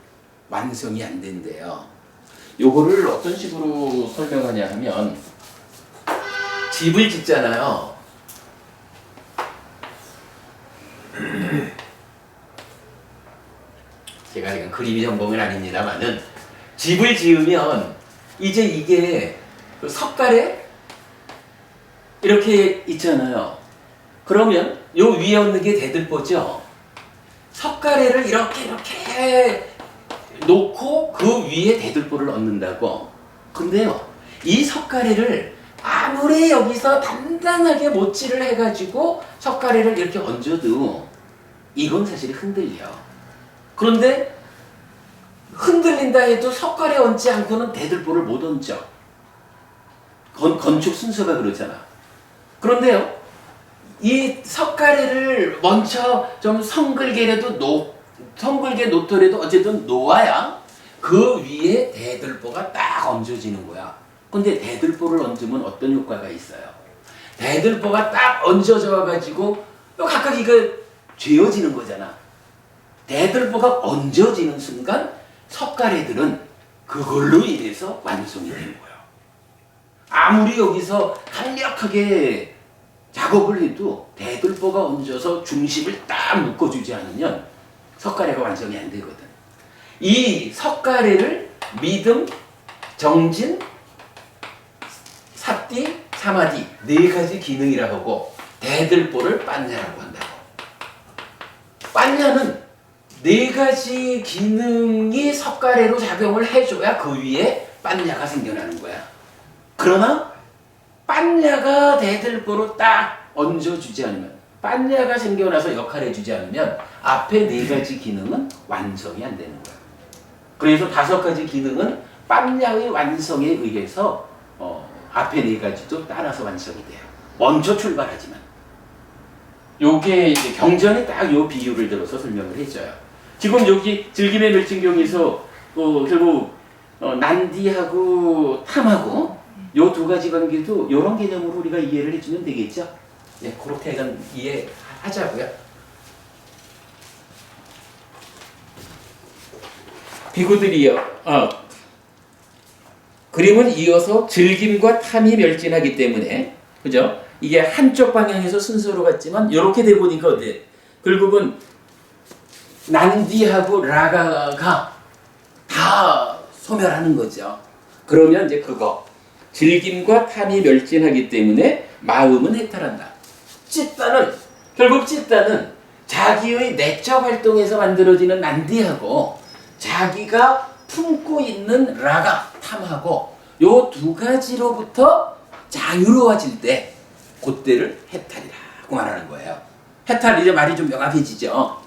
완성이 안 된대요. 요거를 어떤 식으로 설명하냐 하면 집을 짓잖아요. 제가 지금 그림이 전공은 아닙니다만은 집을 지으면 이제 이게 그 석가래 이렇게 있잖아요. 그러면 요 위에 없는 게 대들보죠. 석가래를 이렇게 놓고 그 위에 대들보를 얹는다고. 근데요, 이 석가래를 아무리 여기서 단단하게 못질을 해가지고 석가래를 이렇게 얹어도 이건 사실 흔들려. 그런데 흔들린다 해도 석가래 얹지 않고는 대들보를 못 얹어. 건축 순서가 그렇잖아. 그런데요, 이 석가래를 먼저 좀 성글게 놓더라도 어쨌든 놓아야 그 위에 대들보가 딱 얹어지는 거야. 근데 대들보를 얹으면 어떤 효과가 있어요? 대들보가 딱 얹어져 가지고 각각 이거 죄어지는 거잖아. 대들보가 얹어지는 순간 석가래들은 그걸로 인해서 완성이 되는 거야. 아무리 여기서 강력하게 작업을 해도 대들보가 얹어서 중심을 딱 묶어주지 않으면 석가래가 완성이 안 되거든. 이 석가래를 믿음, 정진, 사띠, 사마디 네 가지 기능이라고 하고 대들보를 빠냐라고 한다고. 빠냐는 네 가지 기능이 석가래로 작용을 해줘야 그 위에 빠냐가 생겨나는 거야. 그러나 빠냐가 대들보로 딱 얹어주지 않으면, 빠냐가 생겨나서 역할해주지 않으면 앞에 네 가지 기능은 완성이 안 되는 거야. 그래서 5가지 기능은 빠냐의 완성에 의해서 앞에 네 가지도 따라서 완성이 돼요. 먼저 출발하지만. 요게 이제 경전에 딱 요 비유를 들어서 설명을 해줘요. 지금 여기 즐김의 멸진경에서 결국 난디하고 탐하고 요 2가지 관계도 요런 개념으로 우리가 이해를 해주면 되겠죠? 네, 그렇게 일단 이해하자고요. 비구들이요. 그림은 이어서 즐김과 탐이 멸진하기 때문에, 그죠? 이게 한쪽 방향에서 순서로 갔지만 이렇게 돼 보니까 어때? 결국은 난디하고 라가가 다 소멸하는 거죠. 그러면 이제 그거 즐김과 탐이 멸진하기 때문에 마음은 해탈한다. 결국 찌따는 자기의 내적 활동에서 만들어지는 난디하고 자기가 품고 있는 라가, 탐하고 요 2가지로부터 자유로워질 때 그때를 해탈이라고 말하는 거예요. 해탈, 이제 말이 좀 명확해지죠.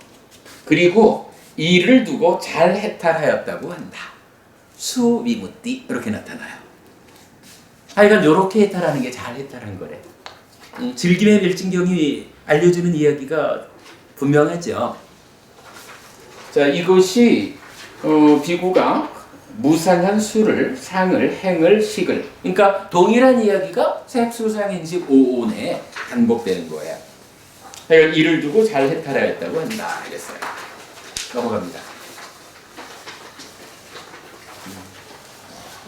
그리고 이를 두고 잘 해탈하였다고 한다. 수위무띠 이렇게 나타나요. 하여간 요렇게 해탈하는 게 잘 해탈한 거래. 즐김의 멸진경이 알려주는 이야기가 분명하죠. 자, 이것이 비구가 무상한 수를, 상을, 행을, 식을, 그러니까 동일한 이야기가 색수상행식 5온에 반복되는 거예요. 그러니까 이를 두고 잘 해탈하였다고 한다. 이랬어요. 넘어갑니다.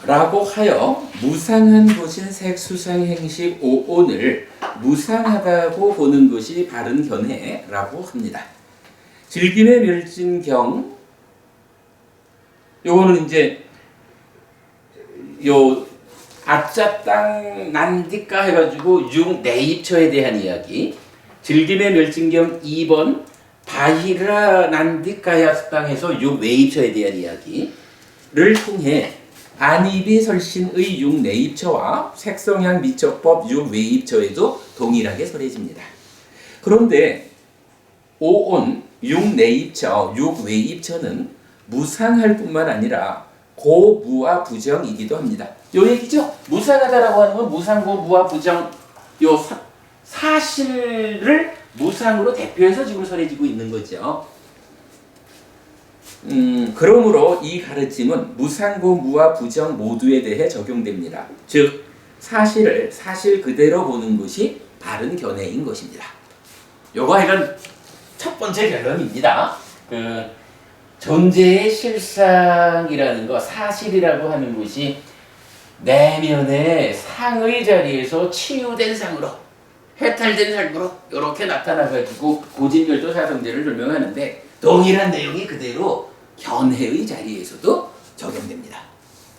라고 하여 무상한 것인 색수상행식 5온을 무상하다고 보는 것이 바른 견해라고 합니다. 즐김의 멸진경, 요거는 이제 요 아짜 땅 난디까 해가지고 6 내입처에 대한 이야기, 즐김의 멸진경 2번 바히라 난디까야 땅에서 6 내입처에 대한 이야기를 통해 안입이 설신의 6 내입처와 색성향 미처법 6 외입처에도 동일하게 설해집니다. 그런데 5온 6 내입처, 6 외입처는 무상할 뿐만 아니라 고무와 부정이기도 합니다. 요 얘기죠. 무상하다라고 하는 건 무상고 무와 부정 요 사실을 무상으로 대표해서 지금 설해지고 있는 거죠. 그러므로 이 가르침은 무상고 무와 부정 모두에 대해 적용됩니다. 즉 사실을 사실 그대로 보는 것이 바른 견해인 것입니다. 요거 이건 첫 번째 결론입니다. 존재의 실상이라는 거, 사실이라고 하는 것이 내면의 상의 자리에서 치유된 상으로, 해탈된 상으로 이렇게 나타나가지고 고진열도 사성제를 설명하는데 동일한 내용이 그대로 견해의 자리에서도 적용됩니다.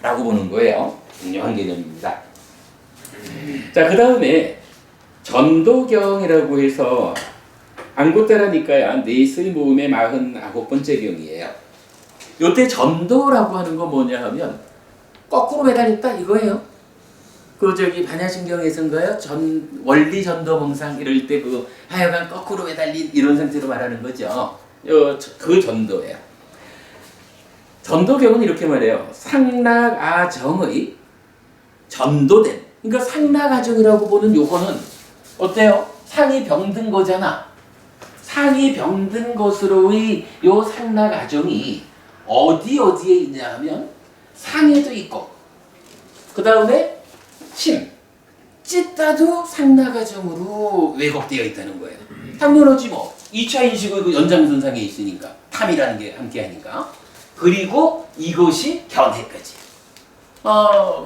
라고 보는 거예요. 중요한 개념입니다. 자, 그 다음에 전도경이라고 해서 안고따라니까야 네이스의 모음의 49번째 경이에요. 요때 전도라고 하는 건 뭐냐 하면 거꾸로 매달렸다 이거예요. 반야신경에서인가요? 원리 전도몽상 이럴 때 하여간 거꾸로 매달린 이런 상태로 말하는 거죠. 그 전도예요. 전도경은 이렇게 말해요. 상락아정의 전도된. 그러니까 상락아정이라고 보는 요거는 어때요? 상이 병든 거잖아. 상이 병든 것으로의 요 상락아정이 어디에 있냐 하면 상에도 있고 그 다음에 찢다도 상락아정으로 왜곡되어 있다는 거예요. 당연하지 뭐. 2차 인식의 연장선상에 있으니까 탐이라는 게 함께하니까. 그리고 이것이 견해까지.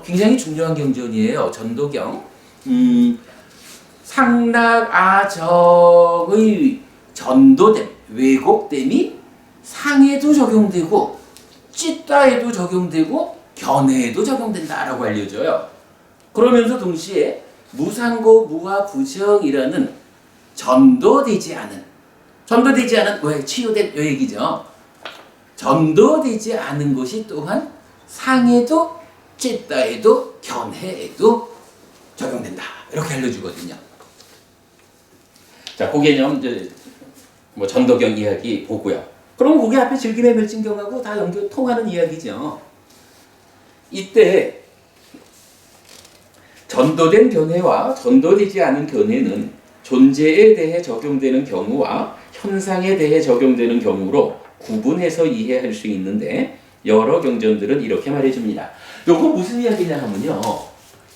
굉장히 중요한 경전이에요. 전도경. 상락아정의 전도됨, 왜곡됨이 상에도 적용되고 찢다에도 적용되고 견해에도 적용된다라고 알려줘요. 그러면서 동시에 무상고 무와 부정이라는 전도되지 않은 왜 치유된 요 얘기죠. 전도되지 않은 것이 또한 상에도 찢다에도 견해에도 적용된다. 이렇게 알려주거든요. 자, 그 개념 이제 전도경 이야기 보고요. 그럼 그게 앞에 즐김의 멸진경하고 다 통하는 이야기죠. 이때 전도된 견해와 전도되지 않은 견해는 존재에 대해 적용되는 경우와 현상에 대해 적용되는 경우로 구분해서 이해할 수 있는데 여러 경전들은 이렇게 말해줍니다. 요거 무슨 이야기냐 하면요.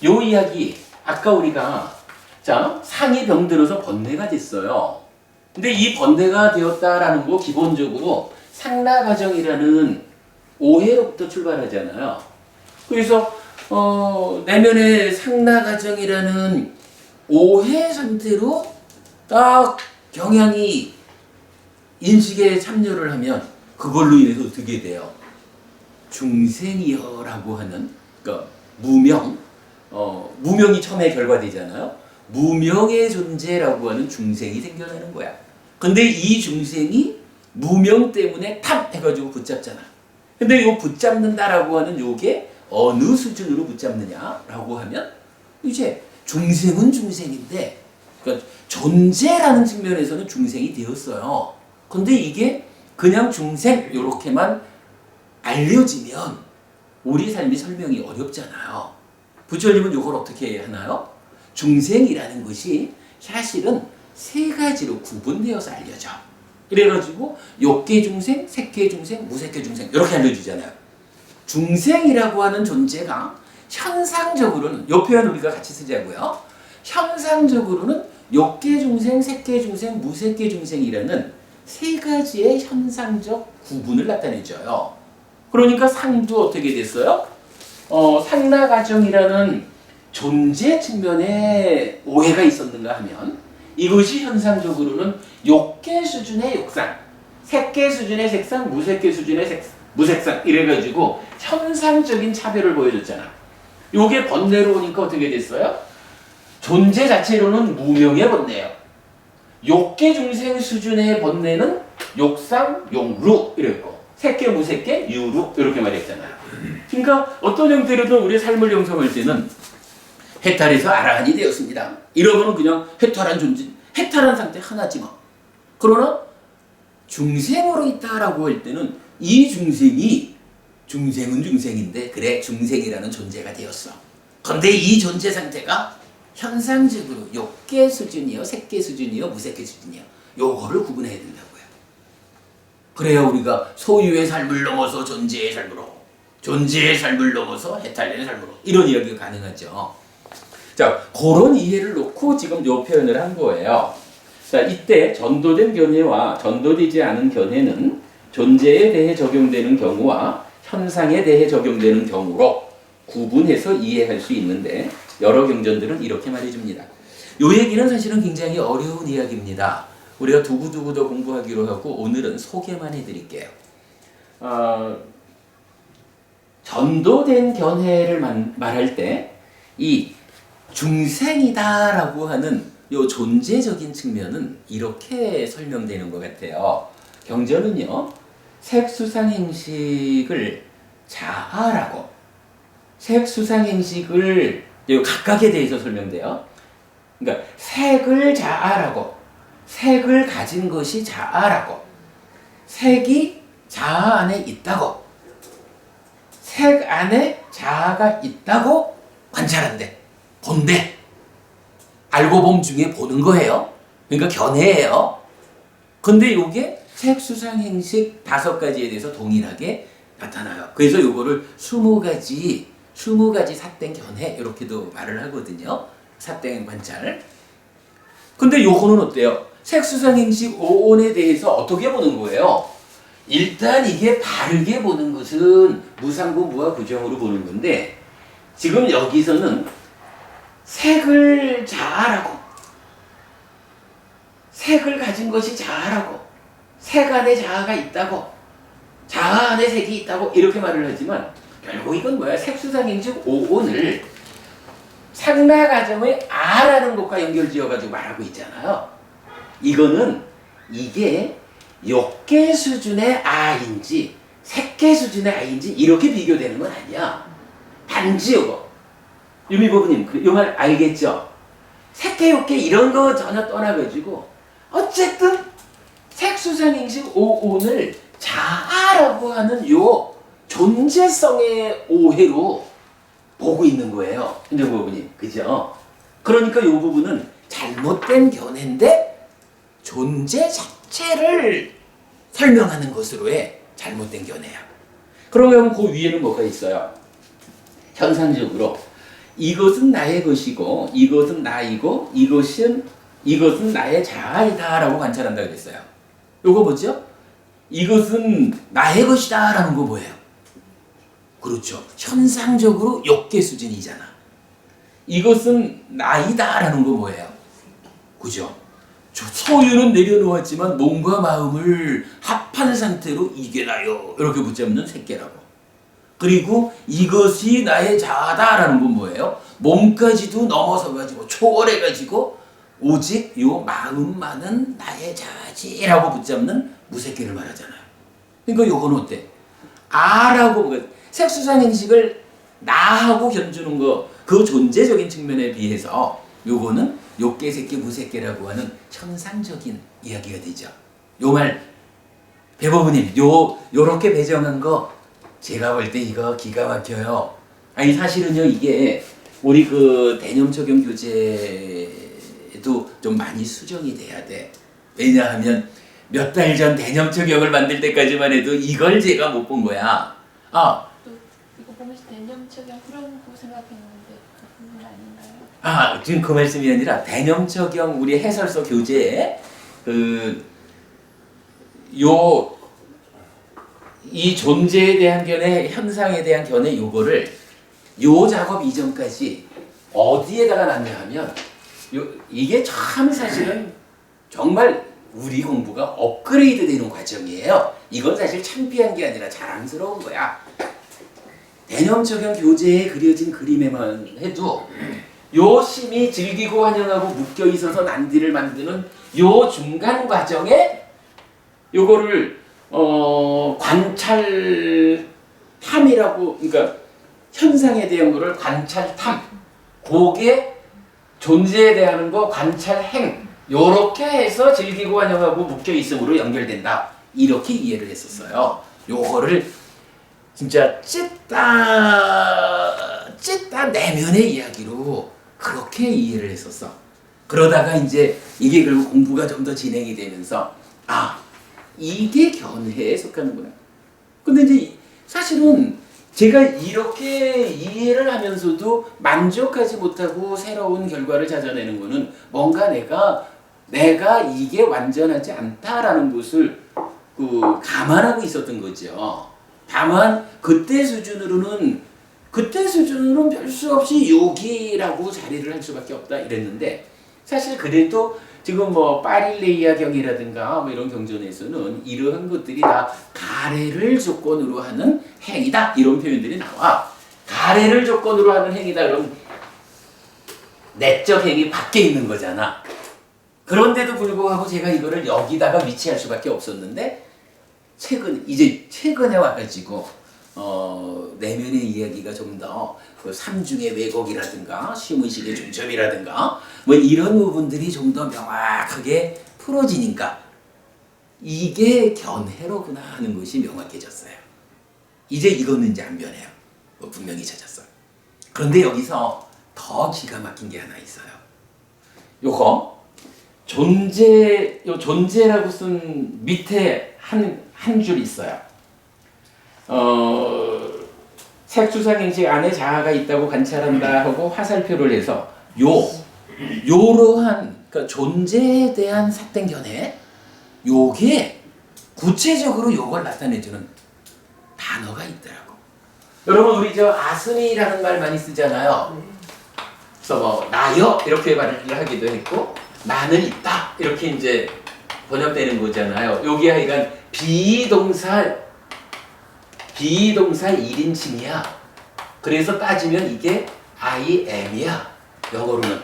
요 이야기 아까 우리가 상이 병들어서 번뇌가 됐어요. 근데 이 번뇌가 되었다라는 거 기본적으로 상락아정이라는 오해로부터 출발하잖아요. 그래서 내면의 상락아정이라는 오해 상태로 딱 경향이 인식에 참여를 하면 그걸로 인해서 어떻게 돼요? 중생이여라고 하는 그러니까 무명이 처음에 결과되잖아요. 무명의 존재라고 하는 중생이 생겨나는 거야. 근데 이 중생이 무명 때문에 탑 해가지고 붙잡잖아. 근데 요 붙잡는다라고 하는 요게 어느 수준으로 붙잡느냐라고 하면 이제 중생은 중생인데 그러니까 존재라는 측면에서는 중생이 되었어요. 근데 이게 그냥 중생 요렇게만 알려지면 우리 삶이 설명이 어렵잖아요. 부처님은 이걸 어떻게 하나요? 중생이라는 것이 사실은 세 가지로 구분되어서 알려져. 그래가지고 욕계 중생, 색계 중생, 무색계 중생 이렇게 알려주잖아요. 중생이라고 하는 존재가 현상적으로는 이 표현 우리가 같이 쓰자고요. 현상적으로는 욕계 중생, 색계 중생, 무색계 중생이라는 세 가지의 현상적 구분을 나타내줘요. 그러니까 상도 어떻게 됐어요? 상락아정이라는 존재 측면에 오해가 있었는가 하면 이것이 현상적으로는 욕계 수준의 욕상, 색계 수준의 색상, 무색계 수준의 무색상 이래가지고 현상적인 차별을 보여줬잖아. 요게 번뇌로 오니까 어떻게 됐어요? 존재 자체로는 무명의 번뇌예요. 욕계 중생 수준의 번뇌는 욕상, 용루 이랬고 색계, 무색계, 유루 이렇게 말했잖아요. 그러니까 어떤 형태로든 우리의 삶을 형성할 때는 해탈해서 아라한이 되었습니다. 이러면은 그냥 해탈한 존재, 해탈한 상태 하나지만. 그러나 중생으로 있다라고 할 때는 이 중생이 중생은 중생인데 그래 중생이라는 존재가 되었어. 그런데 이 존재 상태가 현상적으로 욕계 수준이요, 색계 수준이요, 무색계 수준이요. 요거를 구분해야 된다고요. 그래야 우리가 소유의 삶을 넘어서 존재의 삶으로, 존재의 삶을 넘어서 해탈되는 삶으로 이런 이야기가 가능하죠. 자, 그런 이해를 놓고 지금 요 표현을 한 거예요. 자, 이때 전도된 견해와 전도되지 않은 견해는 존재에 대해 적용되는 경우와 현상에 대해 적용되는 경우로 구분해서 이해할 수 있는데 여러 경전들은 이렇게 말해줍니다. 요 얘기는 사실은 굉장히 어려운 이야기입니다. 우리가 두고두고 더 공부하기로 하고 오늘은 소개만 해드릴게요. 전도된 견해를 말할 때 이 중생이다라고 하는 요 존재적인 측면은 이렇게 설명되는 것 같아요. 경전은요, 색수상행식을 자아라고, 색수상행식을 요 각각에 대해서 설명돼요. 그러니까 색을 자아라고, 색을 가진 것이 자아라고, 색이 자아 안에 있다고, 색 안에 자아가 있다고 관찰한대, 본대. 알고 봄 중에 보는 거예요. 그러니까 견해예요. 근데 요게 색수상행식 5가지에 대해서 동일하게 나타나요. 그래서 요거를 20가지 삿된 견해 이렇게도 말을 하거든요. 삿된 관찰. 근데 요거는 어때요? 색수상행식 5온에 대해서 어떻게 보는 거예요? 일단 이게 바르게 보는 것은 무상부 무아부정으로 보는 건데 지금 여기서는 색을 자아라고, 색을 가진 것이 자아라고, 색 안에 자아가 있다고, 자아 안에 색이 있다고 이렇게 말을 하지만 결국 이건 뭐야? 색수상행식 5온을 상나가정의 아라는 것과 연결지어가지고 말하고 있잖아요. 이거는 이게 욕계 수준의 아인지 색계 수준의 아인지 이렇게 비교되는 건 아니야. 단지 요거 유미보부님 요 말 알겠죠? 색계 욕계 이런 거 전혀 떠나가지고 어쨌든 색수상행식 5온을 자아라고 하는 요 존재성의 오해로 보고 있는 거예요. 현정보부님 그죠? 그러니까 요 부분은 잘못된 견해인데 존재 자체를 설명하는 것으로의 잘못된 견해야. 그러면 그 위에는 뭐가 있어요? 현상적으로 이것은 나의 것이고 이것은 나이고 이것은 나의 자아이다라고 관찰한다 그랬어요. 요거 뭐죠? 이것은 나의 것이다 라는 거 뭐예요? 그렇죠. 현상적으로 욕계 수준이잖아. 이것은 나이다 라는 거 뭐예요? 그죠? 소유는 내려놓았지만 몸과 마음을 합한 상태로 이게 나요 이렇게 붙잡는 새끼라고. 그리고 이것이 나의 자아다라는 건 뭐예요? 몸까지도 넘어서가지고 초월해가지고 오직 요 마음만은 나의 자아지라고 붙잡는 무새끼를 말하잖아요. 그러니까 요건 어때? 아라고 색수상행식을 나하고 견주는 거 그 존재적인 측면에 비해서 요거는 욕계, 새끼, 무새끼라고 하는 현상적인 이야기가 되죠. 요 말 배보부님 요렇게 배정한 거 제가 볼 때 이거 기가 막혀요. 아니 사실은요 이게 우리 그 대념적용 교재도 좀 많이 수정이 돼야 돼. 왜냐하면 몇 달 전 대념적용을 만들 때까지만 해도 이걸 제가 못 본 거야. 이거 보면서 대념적용 그런 거 생각했는데 그 부분 아닌가요? 지금 그 말씀이 아니라 대념적용 우리 해설서 교재에 이 존재에 대한 견해, 현상에 대한 견해 요거를 요 작업 이전까지 어디에다가 놨냐 하면 이게 참 사실은 정말 우리 공부가 업그레이드 되는 과정이에요. 이건 사실 창피한 게 아니라 자랑스러운 거야. 대념적용 교재에 그려진 그림에만 해도 요 심이 즐기고 환영하고 묶여 있어서 난디를 만드는 요 중간 과정에 요거를 관찰탐이라고, 그러니까 현상에 대한 거를 관찰탐, 그게 존재에 대한 거 관찰행, 요렇게 해서 즐기고 환영하고 묶여 있음으로 연결된다. 이렇게 이해를 했었어요. 요거를 진짜 찢다 내면의 이야기로 그렇게 이해를 했었어. 그러다가 이제 이게 결국 공부가 좀 더 진행이 되면서 이게 견해에 속하는구나. 근데 이제 사실은 제가 이렇게 이해를 하면서도 만족하지 못하고 새로운 결과를 찾아내는 거는 뭔가 내가 이게 완전하지 않다라는 것을 감안하고 있었던 거죠. 다만 그때 수준으로는 별 수 없이 요기라고 자리를 할 수밖에 없다 이랬는데, 사실 그래도 지금 뭐 파릴레이아 경이라든가 뭐 이런 경전에서는 이러한 것들이 다 가래를 조건으로 하는 행위다 이런 표현들이 나와. 가래를 조건으로 하는 행위다 그럼 내적 행위 밖에 있는 거잖아. 그런데도 불구하고 제가 이거를 여기다가 위치할 수밖에 없었는데, 최근에 와가지고 내면의 이야기가 좀 더 그 삼중의 왜곡이라든가 심의식의 중첩이라든가 뭐 이런 부분들이 좀 더 명확하게 풀어지니까 이게 견해로구나 하는 것이 명확해졌어요. 이제 이거는 이제 안 변해요. 분명히 찾았어요. 그런데 여기서 더 기가 막힌 게 하나 있어요. 요거 존재라고 쓴 밑에 한 줄 있어요. 색수상행식 안에 자아가 있다고 관찰한다 하고 화살표를 해서 요러한 그러니까 존재에 대한 삿된 견해, 요게 구체적으로 요걸 나타내주는 단어가 있더라고. 여러분 우리 아스미라는 말 많이 쓰잖아요. 그래서 뭐 나여 이렇게 말을 하기도 했고 나는 있다 이렇게 이제 번역되는 거잖아요. 여기 하여간 비동사 1인칭이야. 그래서 따지면 이게 I am이야. 영어로는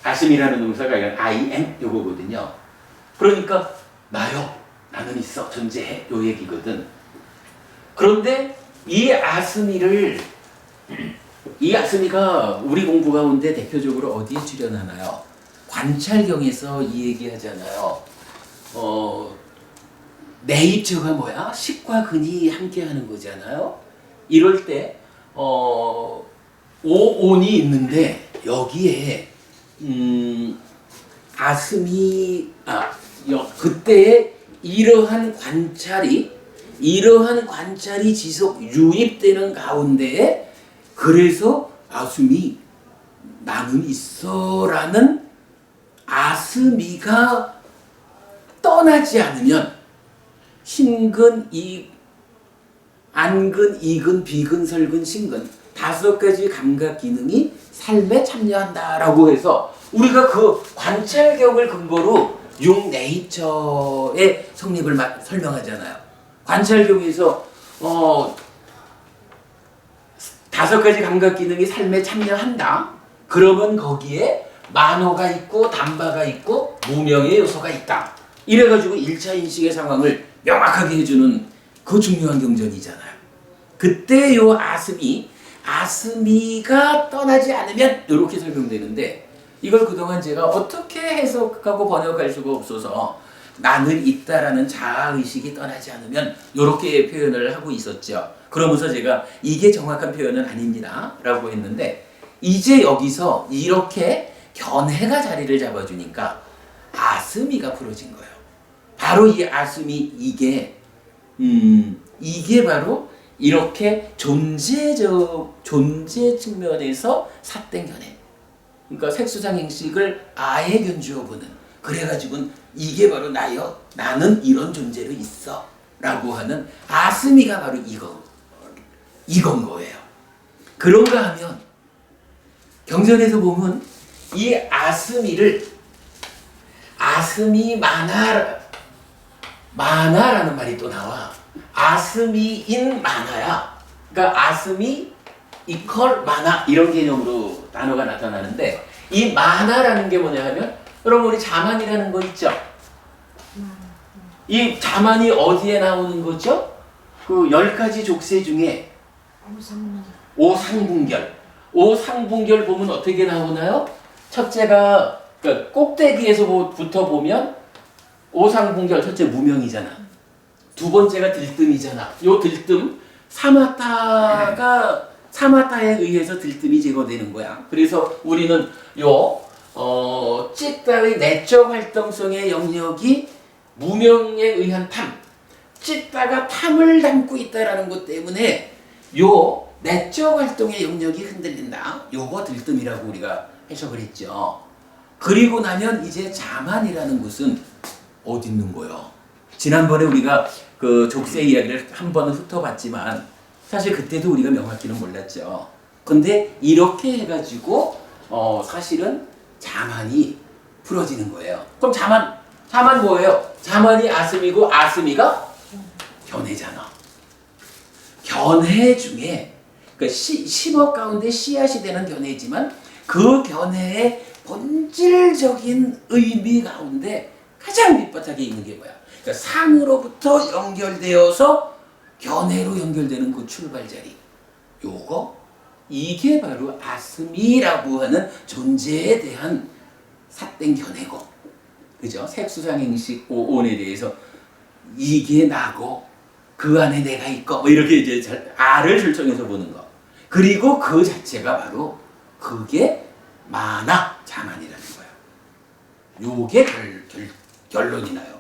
아심이라는 동사가 I am 요거거든요. 그러니까 나요, 나는 있어, 존재해 요 얘기거든. 그런데 이 아스미가 우리 공부 가운데 대표적으로 어디에 출연하나요? 관찰경에서 이 얘기하잖아요. 네이처가 뭐야? 식과 근이 함께하는 거잖아요. 이럴 때 오온이 있는데 여기에 그때의 이러한 관찰이 지속 유입되는 가운데에 그래서 아스미 나는 있어라는 아스미가 떠나지 않으면 신근, 안근, 이근, 비근, 설근, 신근 5가지 감각 기능이 삶에 참여한다라고 해서 우리가 그 관찰경을 근거로 융네이처의 성립을 설명하잖아요. 관찰경에서 5가지 감각 기능이 삶에 참여한다. 그러면 거기에 만호가 있고 담바가 있고 무명의 요소가 있다. 이래가지고 1차 인식의 상황을 명확하게 해주는 그 중요한 경전이잖아요. 그때 요 아스미가 떠나지 않으면 이렇게 설명되는데, 이걸 그동안 제가 어떻게 해석하고 번역할 수가 없어서 나는 있다라는 자아의식이 떠나지 않으면 이렇게 표현을 하고 있었죠. 그러면서 제가 이게 정확한 표현은 아닙니다 라고 했는데, 이제 여기서 이렇게 견해가 자리를 잡아주니까 아스미가 풀어진 거예요. 바로 이 아스미, 이게 바로 이렇게 존재 측면에서 삿된 견해. 그러니까 색수상행식을 아예 견주어 보는. 그래가지고는 이게 바로 나여, 나는 이런 존재로 있어 라고 하는 아스미가 바로 이건 거예요. 그런가 하면 경전에서 보면 이 아스미 만화라는 말이 또 나와. 아스미인 만화야. 그러니까 아스미 이퀄 만화 이런 개념으로 단어가 나타나는데, 이 만화라는 게 뭐냐 하면 여러분 우리 자만이라는 거 있죠? 이 자만이 어디에 나오는 거죠? 그 10가지 족쇄 중에 오상분결 보면 어떻게 나오나요? 첫째가 그러니까 꼭대기에서부터 보면 오상분결, 첫째 무명이잖아. 두 번째가 들뜸이잖아. 요 들뜸 사마타에 의해서 들뜸이 제거되는 거야. 그래서 우리는 찌따의 내적 활동성의 영역이 무명에 의한 탐, 찌따가 탐을 담고 있다라는 것 때문에 요 내적 활동의 영역이 흔들린다. 요거 들뜸이라고 우리가 해석을 했죠. 그리고 나면 이제 자만이라는 것은 어디 있는 거요? 지난번에 우리가 그 족쇄 이야기를 한 번은 훑어봤지만 사실 그때도 우리가 명확히는 몰랐죠. 근데 이렇게 해가지고 사실은 자만이 풀어지는 거예요. 그럼 자만 뭐예요? 자만이 아스미고 아스미가 견해잖아. 견해 중에 그러니까 10억 가운데 씨앗이 되는 견해지만 그 견해의 본질적인 의미 가운데 가장 밑바닥에 있는 게 뭐야? 그러니까 상으로부터 연결되어서 견해로 연결되는 그 출발자리. 이게 바로 아스미라고 하는 존재에 대한 삿된 견해고, 그죠? 색수상행식 오온에 대해서 이게 나고 그 안에 내가 있고 뭐 이렇게 이제 알을 설정해서 보는 거. 그리고 그 자체가 바로 그게 마나 자만이라는 거예요. 요게 결론이 나요.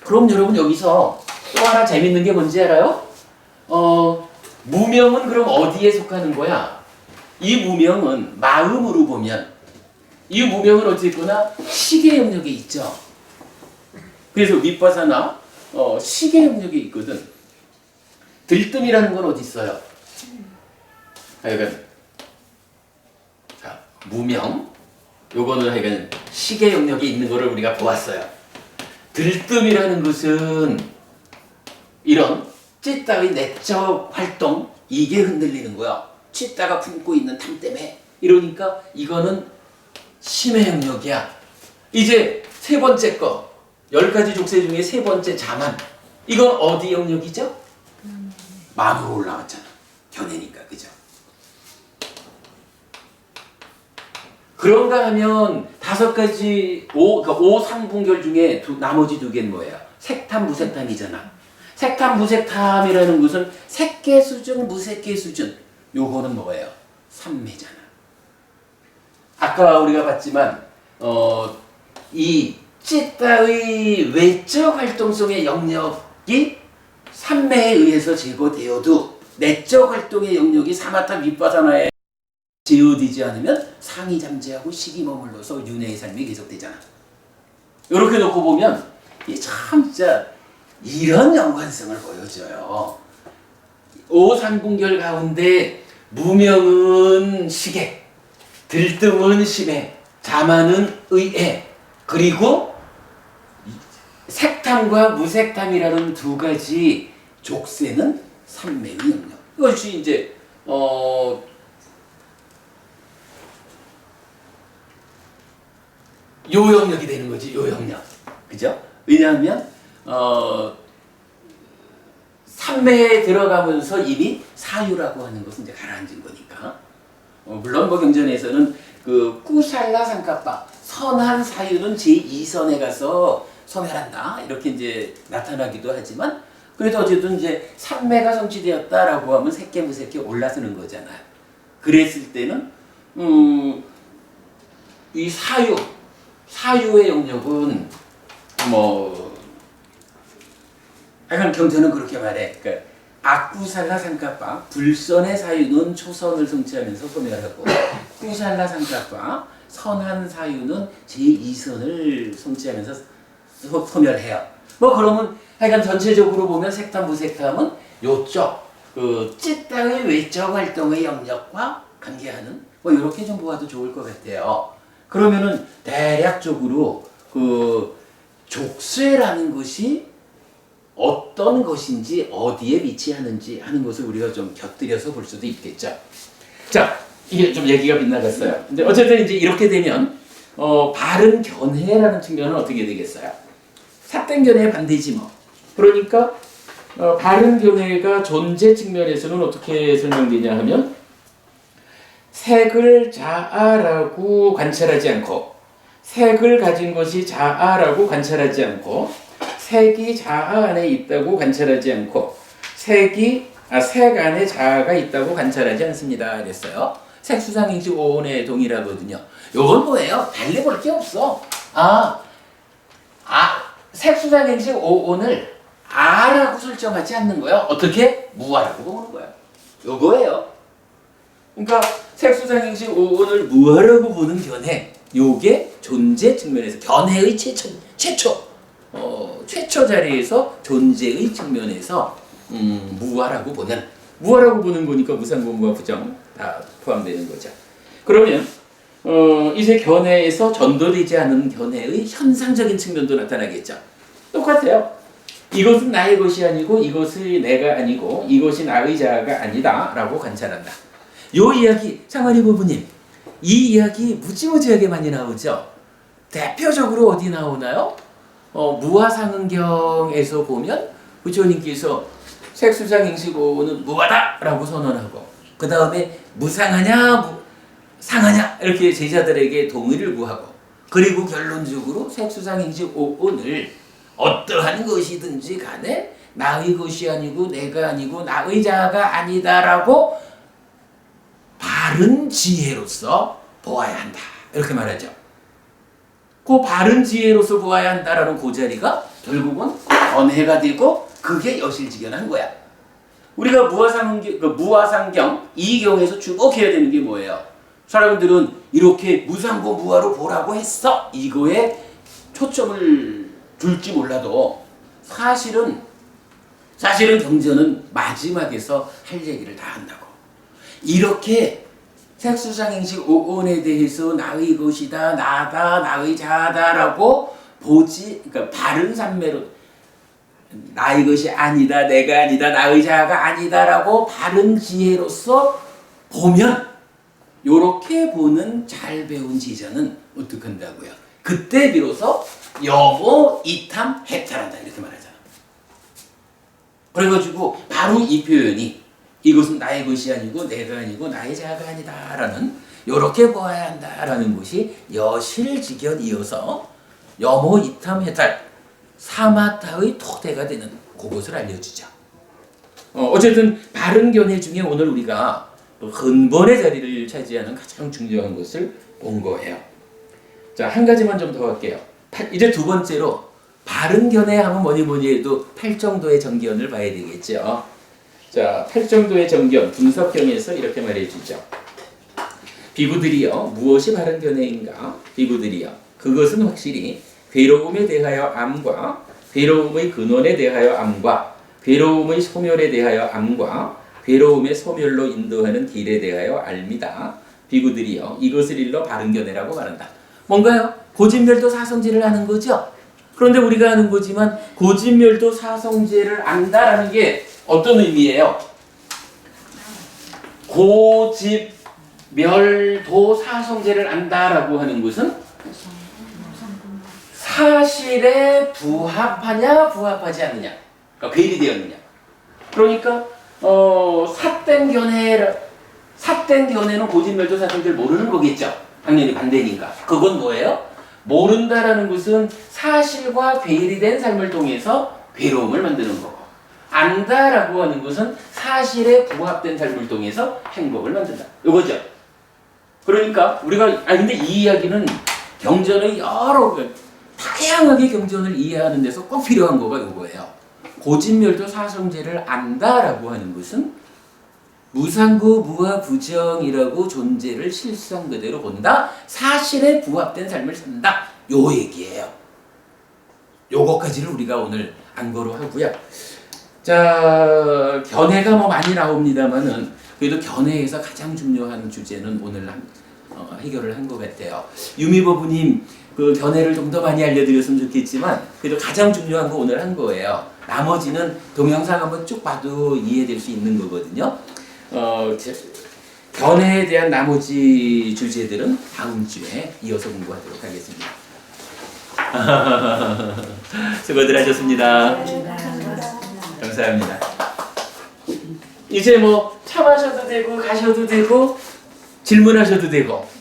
그럼 여러분 여기서 또 하나 재밌는 게 뭔지 알아요? 무명은 그럼 어디에 속하는 거야? 이 무명은 마음으로 보면 이 무명은 어쨌거나 시계 영역에 있죠. 그래서 밑바사나 시계 영역에 있거든. 들뜸이라는 건 어디 있어요? 하여간 자, 무명 요거는 하여간 시계 영역에 있는 거를 우리가 보았어요. 들뜸이라는 것은 이런 찌따의 내적 활동 이게 흔들리는 거야. 찌따가 품고 있는 탐 때문에. 이러니까 이거는 심의 영역이야. 이제 세 번째 거 10가지 족쇄 중에 세 번째 자만. 이건 어디 영역이죠? 마음으로 올라왔잖아. 견해니까. 그죠? 그런가 하면 5가지 그러니까 5상분결 중에 나머지 2개는 뭐예요? 색탐, 무색탐이잖아. 색탐, 무색탐이라는 것은 색계 수준, 무색계 수준. 요거는 뭐예요? 삼매잖아. 아까 우리가 봤지만 이 찌따의 외적 활동성의 영역이 삼매에 의해서 제거되어도 내적 활동의 영역이 사마타 윗바사나에 제어되지 않으면 상이 잠재하고 식이 머물러서 윤회의 삶이 계속되잖아. 이렇게 놓고 보면 이 참 진짜 이런 연관성을 보여줘요. 오상분결 가운데 무명은 시계, 들뜸은 심해, 자만은 의애, 그리고 색탐과 무색탐이라는 2가지 족쇄는 삼매의 영역. 이것이 이제 요 영역이 되는 거지. 요 영역. 그죠? 왜냐하면 삼매에 들어가면서 이미 사유라고 하는 것은 이제 가라앉은 거니까. 물론 뭐 경전에서는 그 꾸샬라 상카파 선한 사유는 제2선에 가서 소멸한다 이렇게 이제 나타나기도 하지만 그래도 어쨌든 이제 삼매가 성취되었다라고 하면 색계 무색계 올라서는 거잖아요. 그랬을 때는 이 사유의 영역은 뭐 약간 경전은 그렇게 말해. 그러니까 악구살라 상카파 불선의 사유는 초선을 성취하면서 소멸하고 꾸살라 상카파 선한 사유는 제2선을 성취하면서 소멸해요. 뭐 그러면 하여간 전체적으로 보면 색탐 무색탐은 요쪽 그 찌따의 외적 활동의 영역과 관계하는 뭐 이렇게 좀 보아도 좋을 것 같아요. 그러면은 대략적으로 그 족쇄라는 것이 어떤 것인지 어디에 위치하는지 하는 것을 우리가 좀 곁들여서 볼 수도 있겠죠. 자, 이게 좀 얘기가 빗나갔어요. 근데 어쨌든 이제 이렇게 되면 바른 견해라는 측면은 어떻게 되겠어요? 삿된 견해의 반대지 뭐. 그러니까 바른 견해가 존재 측면에서는 어떻게 설명되냐 하면 색을 자아라고 관찰하지 않고 색을 가진 것이 자아라고 관찰하지 않고 색이 자아 안에 있다고 관찰하지 않고 색이 색 안에 자아가 있다고 관찰하지 않습니다. 그랬어요. 색수상행식 5온에 동일하거든요. 요건 뭐예요? 달리 볼 게 없어. 색수상행식 5온을 아라고 설정하지 않는 거예요. 어떻게? 무아라고 보는 거예요. 요거예요. 그러니까 색수상행식 5온을 무아라고 보는 견해, 요게 존재 측면에서 견해의 최초 자리에서 존재의 측면에서 무아라고 보는 거니까 무상고 무아 부정 다 포함되는 거죠. 그러면 이제 견해에서 전도되지 않은 견해의 현상적인 측면도 나타나겠죠. 똑같아요. 이것은 나의 것이 아니고 이것이 내가 아니고 이것이 나의 자아가 아니다 라고 관찰한다. 요 이야기 창환이 부부님, 이 이야기 무지무지하게 많이 나오죠. 대표적으로 어디 나오나요? 무아상응경에서 보면 부처님께서 색수상행식오는 무아다 라고 선언하고 그 다음에 무상하냐 상하냐 이렇게 제자들에게 동의를 구하고 그리고 결론적으로 색수상행식오를 어떠한 것이든지 간에 나의 것이 아니고 내가 아니고 나의 자아가 아니다라고 바른 지혜로서 보아야 한다 이렇게 말하죠. 그 바른 지혜로서 보아야 한다라는 그 자리가 결국은 견해가 되고 그게 여실직연한 거야. 우리가 무아상경 이 경에서 주목해야 되는 게 뭐예요? 사람들은 이렇게 무상고 무아로 보라고 했어 이거에 초점을 줄지 몰라도 사실은 경전은 마지막에서 할 얘기를 다 한다고. 이렇게 색수상행식 5온에 대해서 나의 것이다, 나다, 나의 자아다라고 그러니까 바른 삼매로 나의 것이 아니다, 내가 아니다, 나의 자아가 아니다라고 바른 지혜로서 보면 요렇게 보는 잘 배운 지자는 어떻게 한다고요? 그때 비로소 여모 이탐 해탈한다 이렇게 말하잖아. 그래가지고 바로 이 표현이 이것은 나의 것이 아니고 내가 아니고 나의 자아가 아니다라는 요렇게 보아야 한다라는 것이 여실직연이어서 여모 이탐 해탈 사마타의 토대가 되는 그것을 알려주죠. 어쨌든 바른 견해 중에 오늘 우리가 근본의 자리를 차지하는 가장 중요한 것을 본 거예요. 자, 한 가지만 좀 더 할게요. 이제 두 번째로 바른 견해 하면 뭐니 해도 8정도의 정견을 봐야 되겠죠. 자, 8정도의 정견 분석경에서 이렇게 말해주죠. 비구들이여 무엇이 바른 견해인가? 비구들이여 그것은 확실히 괴로움에 대하여 암과 괴로움의 근원에 대하여 암과 괴로움의 소멸에 대하여 암과 괴로움의 소멸로 인도하는 길에 대하여 알미다. 비구들이여 이것을 일러 바른 견해라고 말한다. 뭔가요? 고진멸도 사성제를 아는 거죠. 그런데 우리가 아는 거지만 고진멸도 사성제를 안다라는 게 어떤 의미예요? 고집멸도 사성제를 안다라고 하는 것은 사실에 부합하냐 부합하지 않느냐, 그러니까 괴리되었느냐. 그러니까 삿된 견해는 고진멸도 사성제를 모르는 거겠죠. 당연히 반대니까. 그건 뭐예요? 모른다라는 것은 사실과 괴리된 삶을 통해서 괴로움을 만드는 거고, 안다라고 하는 것은 사실에 부합된 삶을 통해서 행복을 만든다. 이거죠. 그러니까 우리가 근데 이 이야기는 경전의 여러 다양하게 경전을 이해하는 데서 꼭 필요한 거가 이거예요. 고진멸도 사성제를 안다라고 하는 것은 무상고 무아부정이라고 존재를 실상 그대로 본다. 사실에 부합된 삶을 산다. 요 얘기예요. 요거까지를 우리가 오늘 안거로 하고요. 자, 견해가 많이 나옵니다만은 그래도 견해에서 가장 중요한 주제는 오늘 해결을 한 것 같아요. 유미법부님 그 견해를 좀 더 많이 알려드렸으면 좋겠지만 그래도 가장 중요한 거 오늘 한 거예요. 나머지는 동영상 한번 쭉 봐도 이해될 수 있는 거거든요. 견해에 대한 나머지 주제들은 다음 주에 이어서 공부하도록 하겠습니다. 수고들 하셨습니다. 감사합니다. 이제 차 마셔도 되고 가셔도 되고 질문하셔도 되고